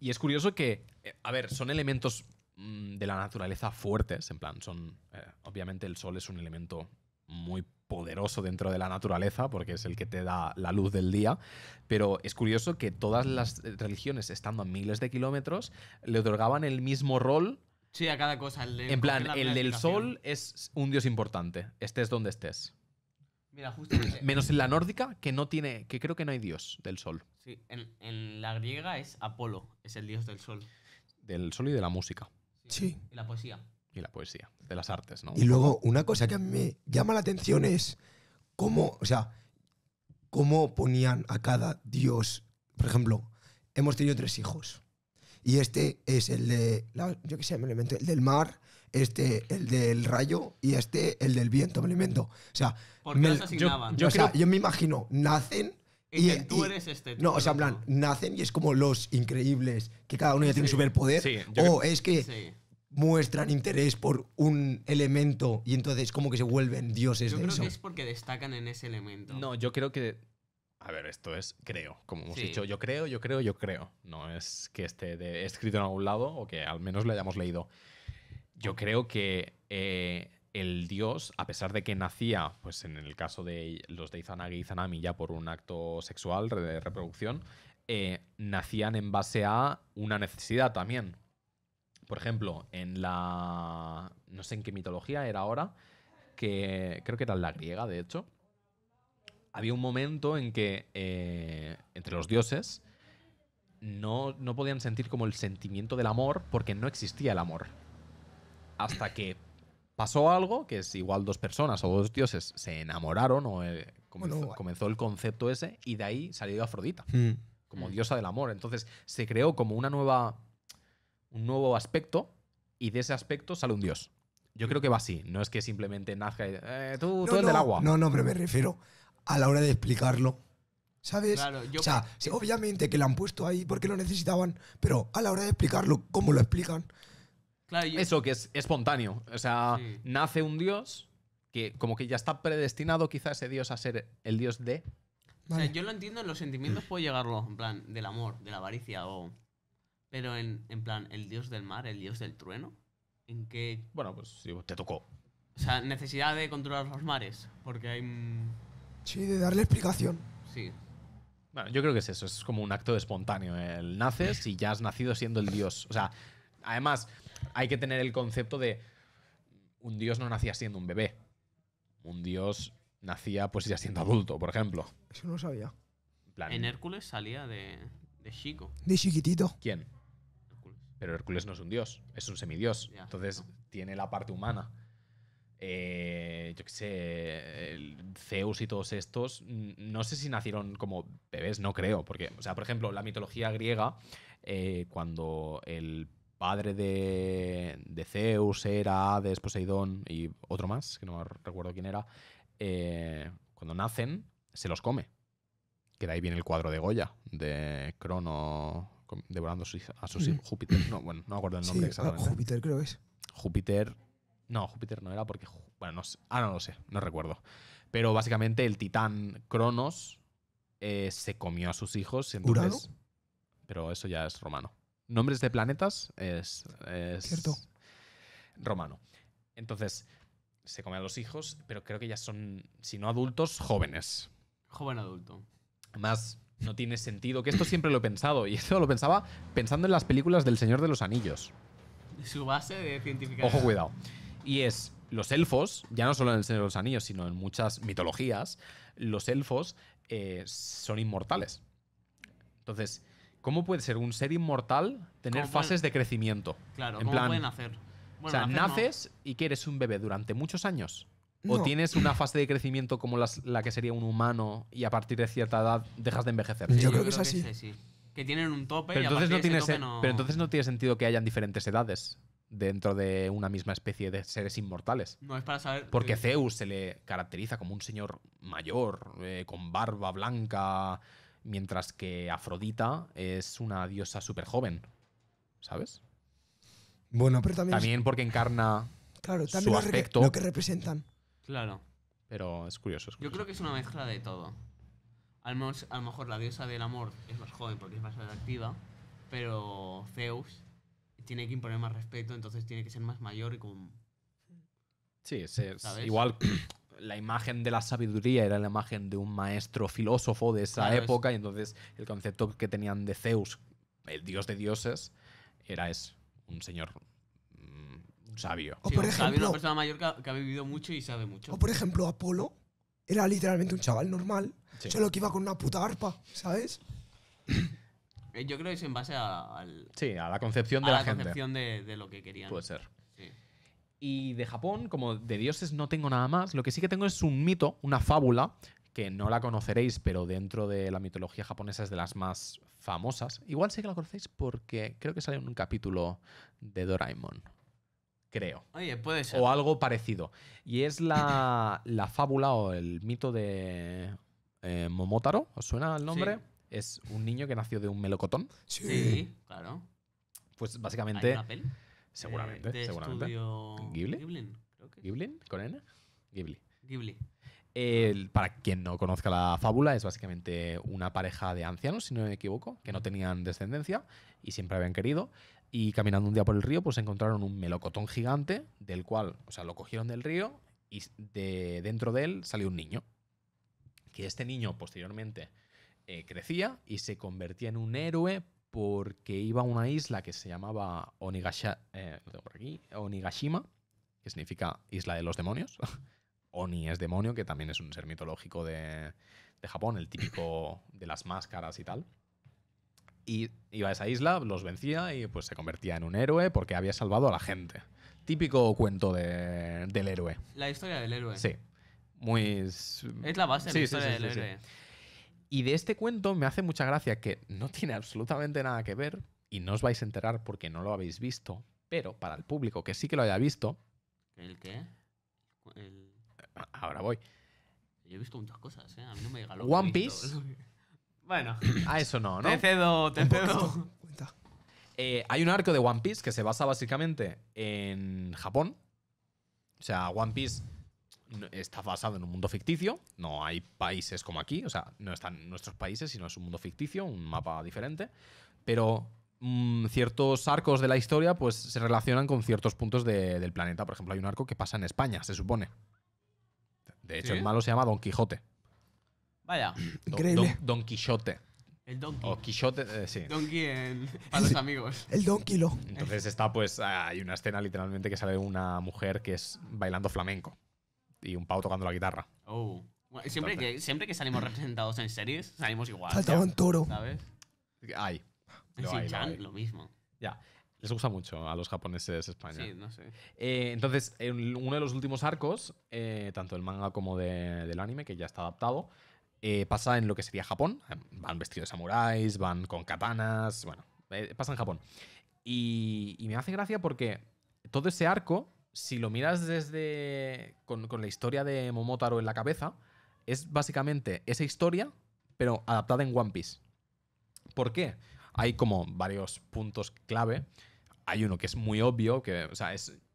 Y es curioso que, a ver, son elementos de la naturaleza fuertes, en plan, obviamente el sol es un elemento muy poderoso dentro de la naturaleza porque es el que te da la luz del día, pero es curioso que todas las religiones, estando a miles de kilómetros, le otorgaban el mismo rol. Sí, a cada cosa. En plan, el del sol es un dios importante, estés donde estés. Mira, justo... Menos en la nórdica, que creo que no hay dios del sol. Sí, en la griega es Apolo, es el dios del sol. Del sol y de la música. Sí. Y la poesía. Y la poesía, de las artes, ¿no? Y luego, una cosa que a mí me llama la atención es cómo, o sea, cómo ponían a cada dios. Por ejemplo, hemos tenido 3 hijos. Y este es el de, yo qué sé, me lo invento, el del mar, este el del rayo y este el del viento, me lo invento. O sea, ¿Por qué los asignaban? yo me imagino, nacen y que tú eres este. No, o sea, en plan, nacen y es como los increíbles, que cada uno ya tiene un superpoder. Sí, o es que Sí. muestran interés por un elemento y entonces como que se vuelven dioses Yo de creo eso. que es porque destacan en ese elemento. No, yo creo que... A ver, esto es creo. Como hemos Sí. dicho, yo creo. No es que esté escrito en algún lado o que al menos lo hayamos leído. Yo creo que el dios, a pesar de que nacía, pues en el caso de los de Izanagi y Izanami, ya por un acto sexual de reproducción, nacían en base a una necesidad también. Por ejemplo, en la... No sé en qué mitología era ahora, que creo que era en la griega, de hecho. Había un momento en que entre los dioses no podían sentir como el sentimiento del amor porque no existía el amor. Hasta que pasó algo, que es igual 2 personas o 2 dioses se enamoraron o comenzó el concepto ese y de ahí salió Afrodita como diosa del amor. Entonces se creó como un nuevo aspecto y de ese aspecto sale un dios. Yo creo que va así. No es que simplemente nazca y, tú el del agua. No, pero me refiero a la hora de explicarlo. ¿Sabes? Claro, O sea, sí, obviamente que lo han puesto ahí porque lo necesitaban, pero a la hora de explicarlo, ¿cómo lo explican? Claro, Eso, que es espontáneo. O sea, Sí. nace un dios que como que ya está predestinado quizá ese dios a ser el dios de... O sea, Vale. yo lo entiendo, en los sentimientos puedo llegarlo, en plan, del amor, de la avaricia, o... Pero en plan, el dios del mar, el dios del trueno, ¿en qué...? Bueno, pues sí, te tocó. O sea, necesidad de controlar los mares, porque hay... Sí, de darle explicación. Sí. Bueno, yo creo que es eso, es como un acto espontáneo. El naces y ya has nacido siendo el dios. O sea, además, hay que tener el concepto de un dios no nacía siendo un bebé. Un dios nacía pues ya siendo adulto, por ejemplo. Eso no lo sabía. En plan, En Hércules salía de chico. De chiquitito. ¿quién? Hércules. Pero Hércules no es un dios, es un semidios. Ya, Entonces no. tiene la parte humana. Yo qué sé, Zeus y todos estos, no sé si nacieron como bebés, no creo. Porque, o sea, por ejemplo, la mitología griega, cuando el padre de Zeus era Hades, Poseidón y otro más, que no recuerdo quién era, cuando nacen, se los come. Que de ahí viene el cuadro de Goya, de Crono devorando a sus hijos. Júpiter, no, bueno, no me acuerdo el nombre Sí, exactamente. Júpiter creo que es. Júpiter. No, Júpiter no era porque. Bueno, no sé. No lo sé, no recuerdo. Pero básicamente el titán Cronos se comió a sus hijos. Y entonces, ¿Urano? pero eso ya es romano. Nombres de planetas es Cierto. romano. Entonces, se come a los hijos, pero creo que ya son, si no adultos, jóvenes. Joven adulto. Además, no tiene sentido, que esto siempre lo he pensado, y esto lo pensaba pensando en las películas del Señor de los Anillos. Su base de científica. Ojo, cuidado. Y es, los elfos, ya no solo en el Señor de los Anillos, sino en muchas mitologías, los elfos son inmortales. Entonces, ¿cómo puede ser un ser inmortal tener ¿Cómo pueden- fases de crecimiento? Claro, En ¿cómo plan, pueden hacer? o sea, nacer no. naces y que eres un bebé durante muchos años. ¿O No. tienes una fase de crecimiento como la que sería un humano y a partir de cierta edad dejas de envejecer? Yo creo que es así. Sí. Que tienen un tope Pero y a entonces, partir no de tiene ese tope no... pero entonces no tiene sentido que hayan diferentes edades dentro de una misma especie de seres inmortales. No es para saber... Porque Zeus se le caracteriza como un señor mayor, con barba blanca, mientras que Afrodita es una diosa súper joven. ¿Sabes? Bueno, pero también, También porque encarna... claro, su también aspecto. lo que representan. Claro. Pero es curioso. Yo creo que es una mezcla de todo. A lo mejor la diosa del amor es más joven porque es más atractiva, pero Zeus tiene que imponer más respeto, entonces tiene que ser más mayor y como... Sí, ¿Sabes? igual la imagen de la sabiduría era la imagen de un maestro filósofo de esa Claro, época, y entonces el concepto que tenían de Zeus, el dios de dioses, es un señor un sabio. O Sí, por un sabio, ejemplo, una persona mayor que ha vivido mucho y sabe mucho. o por ejemplo, Apolo era literalmente un chaval normal, Sí. solo que iba con una puta arpa, ¿sabes? Yo creo que es en base al, Sí, a la concepción a de la la gente. concepción de lo que querían. Puede ser. Sí. Y de Japón, como de dioses no tengo nada más. Lo que sí que tengo es un mito, una fábula, que no la conoceréis, pero dentro de la mitología japonesa es de las más famosas. Igual sí que la conocéis porque creo que sale en un capítulo de Doraemon. Creo. Oye, puede ser. O algo parecido. Y es la fábula o el mito de Momotaro. ¿Os suena el nombre? Sí. Es un niño que nació de un melocotón. Sí, claro. Pues ¿Hay básicamente... una peli? Seguramente, de seguramente. estudio ¿Ghibli? Ghiblin, creo que es. ¿Ghibli? ¿Con N? Ghibli. Ghibli. Para quien no conozca la fábula, es básicamente una pareja de ancianos, si no me equivoco, que no tenían descendencia y siempre habían querido. Y caminando un día por el río, pues encontraron un melocotón gigante, del cual, o sea, lo cogieron del río y dentro de él salió un niño. Que este niño posteriormente crecía y se convertía en un héroe porque iba a una isla que se llamaba lo tengo por aquí, Onigashima, que significa isla de los demonios. Oni es demonio, que también es un ser mitológico de Japón, el típico de las máscaras y tal. Y iba a esa isla, los vencía y pues se convertía en un héroe porque había salvado a la gente. Típico cuento del héroe. La historia del héroe. Sí. Muy... Es la base de Sí, la sí, historia sí, del sí, sí. héroe. Y de este cuento me hace mucha gracia que no tiene absolutamente nada que ver y no os vais a enterar porque no lo habéis visto, pero para el público que sí que lo haya visto, ¿El qué? ahora voy. Yo he visto muchas cosas, ¿eh? A mí no me llega lo One que he visto. Piece. Bueno, A eso no, ¿no? te cedo, te Un cedo. poquito, cuenta. Hay un arco de One Piece que se basa básicamente en Japón. O sea, One Piece está basado en un mundo ficticio. No hay países como aquí. O sea, no están nuestros países, sino es un mundo ficticio, un mapa diferente. Pero ciertos arcos de la historia pues se relacionan con ciertos puntos del planeta. Por ejemplo, hay un arco que pasa en España, se supone. De hecho, ¿Sí? el malo se llama Don Quijote. Vaya, Increíble. Don Quixote. el Donkey. O Quixote, sí. Donkey para los amigos. El Don Kilo. Entonces está, pues, hay una escena literalmente que sale una mujer que es bailando flamenco y un pavo tocando la guitarra. Oh. Bueno, siempre que salimos representados en series, salimos igual. Faltaba un toro. ¿Sabes? Hay. En Lo hay, lo Shin-Chan, hay. lo mismo. Ya. Les gusta mucho a los japoneses España. Sí, no sé. Entonces, en uno de los últimos arcos, tanto del manga como del anime, que ya está adaptado, pasa en lo que sería Japón. Van vestidos de samuráis, van con katanas. Bueno, pasa en Japón. Y me hace gracia porque todo ese arco, si lo miras desde con la historia de Momotaro en la cabeza, es básicamente esa historia, pero adaptada en One Piece. ¿Por qué? Hay como varios puntos clave. Hay uno que es muy obvio, que o sea,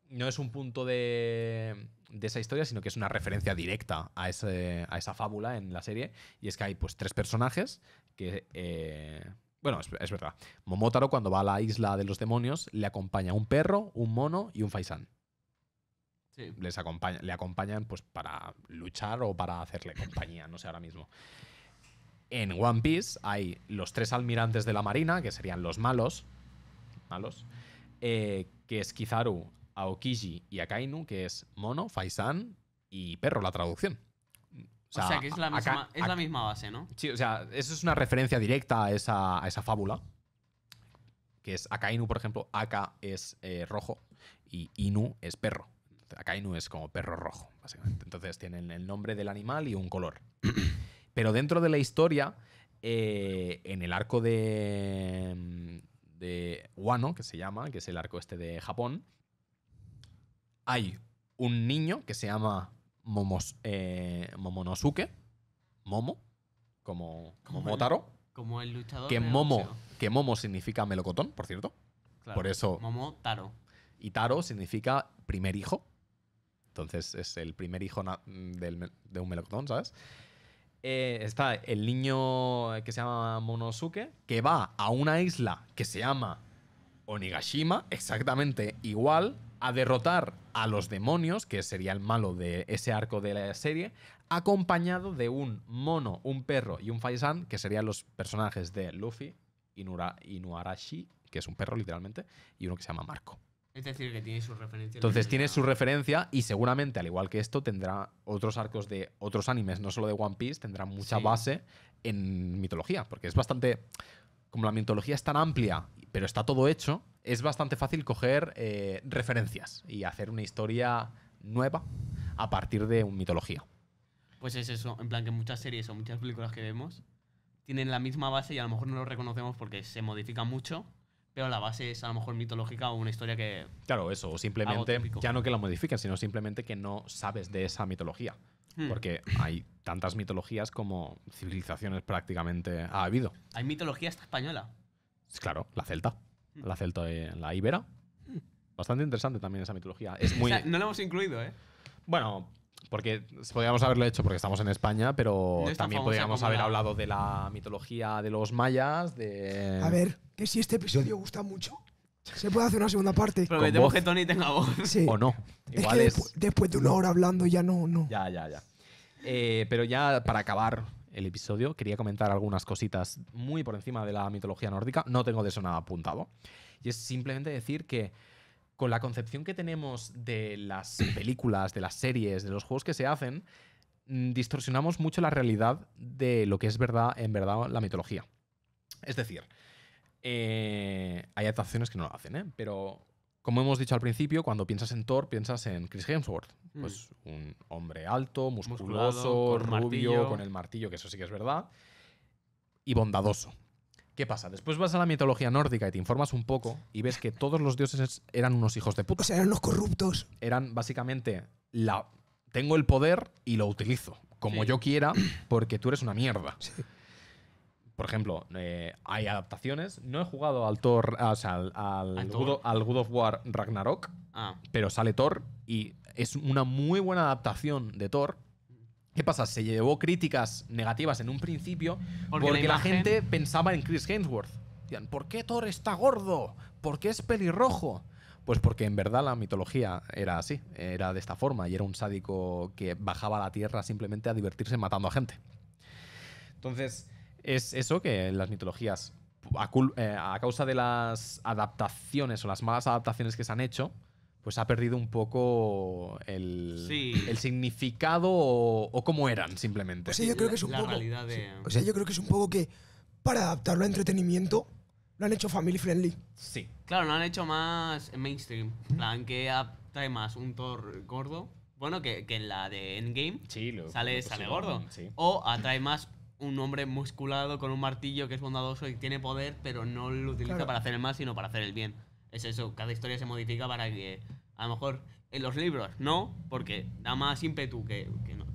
no es un punto de esa historia, sino que es una referencia directa a esa fábula en la serie. Y es que hay pues 3 personajes que... bueno, es verdad. Momotaro, cuando va a la isla de los demonios, le acompaña un perro, un mono y un faisán. Sí. Le acompañan pues para luchar o para hacerle compañía, no sé ahora mismo. En One Piece hay los 3 almirantes de la marina, que serían los malos, que es Kizaru, Aokiji y Akainu, que es mono, faisán y perro, la traducción. O sea, que es la acá- misma base, ¿no? Sí, o sea, eso es una referencia directa a esa fábula. Que es Akainu, por ejemplo. Aka es rojo y Inu es perro. Akainu es como perro rojo, básicamente. Entonces tienen el nombre del animal y un color. Pero dentro de la historia, en el arco de Wano, que se llama, que es el arco este de Japón, hay un niño que se llama Momonosuke. Momo, como Motaro. Como el luchador. Que de Momo, boxeo. que Momo significa melocotón, por cierto. Claro. por eso- Momo Taro. Y Taro significa primer hijo. Entonces es el primer hijo de un melocotón, ¿sabes? Está el niño que se llama Monosuke, que va a una isla que se llama Onigashima, exactamente igual, a derrotar a los demonios, que sería el malo de ese arco de la serie, acompañado de un mono, un perro y un faisán, que serían los personajes de Luffy, Inuarashi, que es un perro literalmente, y uno que se llama Marco. Es decir, que tiene su referencia. Entonces tiene su referencia y seguramente, al igual que esto, tendrá otros arcos de otros animes, no solo de One Piece, tendrá mucha Sí. base en mitología, porque es bastante... Como la mitología es tan amplia, pero está todo hecho, es bastante fácil coger referencias y hacer una historia nueva a partir de una mitología. Pues es eso, en plan que muchas series o muchas películas que vemos tienen la misma base y a lo mejor no lo reconocemos porque se modifica mucho, pero la base es a lo mejor mitológica o una historia que... Claro, eso, o Algo simplemente, típico. ya no que la modifiquen, sino simplemente que no sabes de esa mitología. Porque hay tantas mitologías como civilizaciones prácticamente ha habido. Hay mitología hasta española. Claro, la celta. La celta, la íbera. Bastante interesante también esa mitología. Es muy... O sea, no lo hemos incluido, ¿eh? Bueno, porque podríamos haberlo hecho porque estamos en España, pero No es tan también famosa podríamos como haber la- hablado de la mitología de los mayas, de... A ver, que si este episodio gusta mucho, se puede hacer una segunda parte. Prometemos voz. que Tony tenga voz. Sí. O no. Es Igual que es... después de una hora hablando ya no. Ya. Pero ya para acabar el episodio, quería comentar algunas cositas muy por encima de la mitología nórdica. No tengo de eso nada apuntado. Y es simplemente decir que con la concepción que tenemos de las películas, de las series, de los juegos que se hacen, distorsionamos mucho la realidad de lo que es verdad, en verdad, la mitología. Es decir, hay adaptaciones que no lo hacen, ¿eh? Pero como hemos dicho al principio, cuando piensas en Thor, piensas en Chris Hemsworth. Pues un hombre alto, musculoso, Musculado, con rubio, martillo. con el martillo, que eso sí que es verdad, y bondadoso. ¿Qué pasa? Después vas a la mitología nórdica y te informas un poco y ves que todos los dioses eran unos hijos de puta. O sea, eran los corruptos. Eran básicamente tengo el poder y lo utilizo como Sí. yo quiera porque tú eres una mierda. Sí. por ejemplo, hay adaptaciones. No he jugado al Thor, o sea, al God of War Ragnarok, pero sale Thor y es una muy buena adaptación de Thor. ¿Qué pasa? Se llevó críticas negativas en un principio porque la gente pensaba en Chris Hemsworth. Decían, ¿por qué Thor está gordo? ¿Por qué es pelirrojo? Pues porque en verdad la mitología era así, era de esta forma y era un sádico que bajaba a la tierra simplemente a divertirse matando a gente. Entonces, es eso que las mitologías, a causa de las adaptaciones o las malas adaptaciones que se han hecho, pues ha perdido un poco el significado o cómo eran, simplemente. O sea, yo creo que es un poco. O sea, yo creo que es un poco que para adaptarlo a entretenimiento lo han hecho family friendly. Sí. Claro, lo han hecho más mainstream. En plan, que trae más un Thor gordo. Bueno, que en la de Endgame sale gordo. Sí. O atrae más un hombre musculado con un martillo que es bondadoso y tiene poder, pero no lo utiliza para hacer el mal, sino para hacer el bien. Es eso, cada historia se modifica para que, a lo mejor, en los libros no, porque da más ímpetu que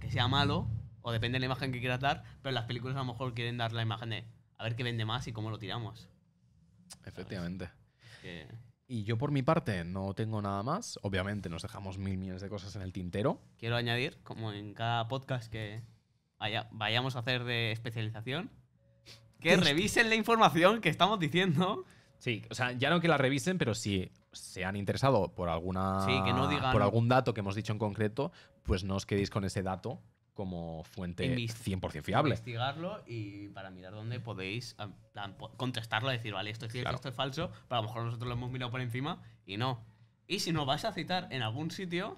sea malo, o depende de la imagen que quieras dar, pero en las películas a lo mejor quieren dar la imagen de a ver qué vende más y cómo lo tiramos. Efectivamente. Y yo por mi parte no tengo nada más. Obviamente nos dejamos 1000 millones de cosas en el tintero. Quiero añadir, como en cada podcast que vayamos a hacer de especialización, que revisen la información que estamos diciendo. Sí, o sea, ya no que la revisen, pero si se han interesado por que no digan, por algún dato que hemos dicho en concreto, pues no os quedéis con ese dato como fuente 100% fiable. Investigarlo y para mirar dónde podéis contestarlo, decir, vale, esto es cierto, esto es falso, pero a lo mejor nosotros lo hemos mirado por encima y no. Y si nos vas a citar en algún sitio,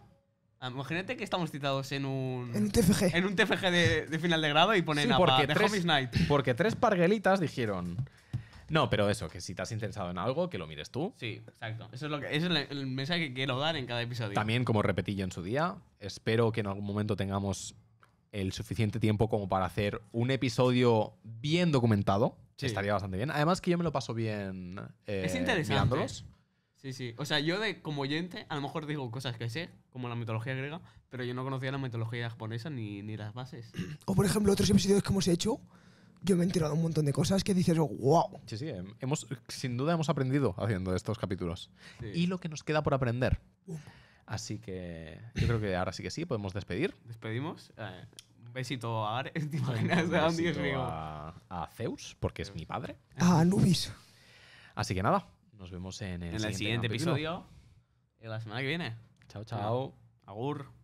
imagínate que estamos citados en un TFG. En un TFG de final de grado y ponen sí, de Hobbies Night. Porque 3 parguelitas dijeron... No, pero eso, que si te has interesado en algo, que lo mires tú. Sí, exacto. Eso es el mensaje que quiero dar en cada episodio. También, como repetí yo en su día, espero que en algún momento tengamos el suficiente tiempo como para hacer un episodio bien documentado. Sí. Estaría bastante bien. Además que yo me lo paso bien es interesante. Mirándolos. Sí. O sea, yo como oyente a lo mejor digo cosas que sé, como la mitología griega, pero yo no conocía la mitología japonesa ni las bases. O por ejemplo, otros episodios que hemos hecho, yo me he enterado un montón de cosas que dices, wow. Sí, sin duda hemos aprendido haciendo estos capítulos. Sí. Y lo que nos queda por aprender. Así que yo creo que ahora sí que sí, podemos despedir. ¿Despedimos? Un besito a Ares, ¿te imaginas? Un besito a Zeus, porque es mi padre. A Anubis. Así que nada, nos vemos en el siguiente episodio. Y la semana que viene. Chao. Agur.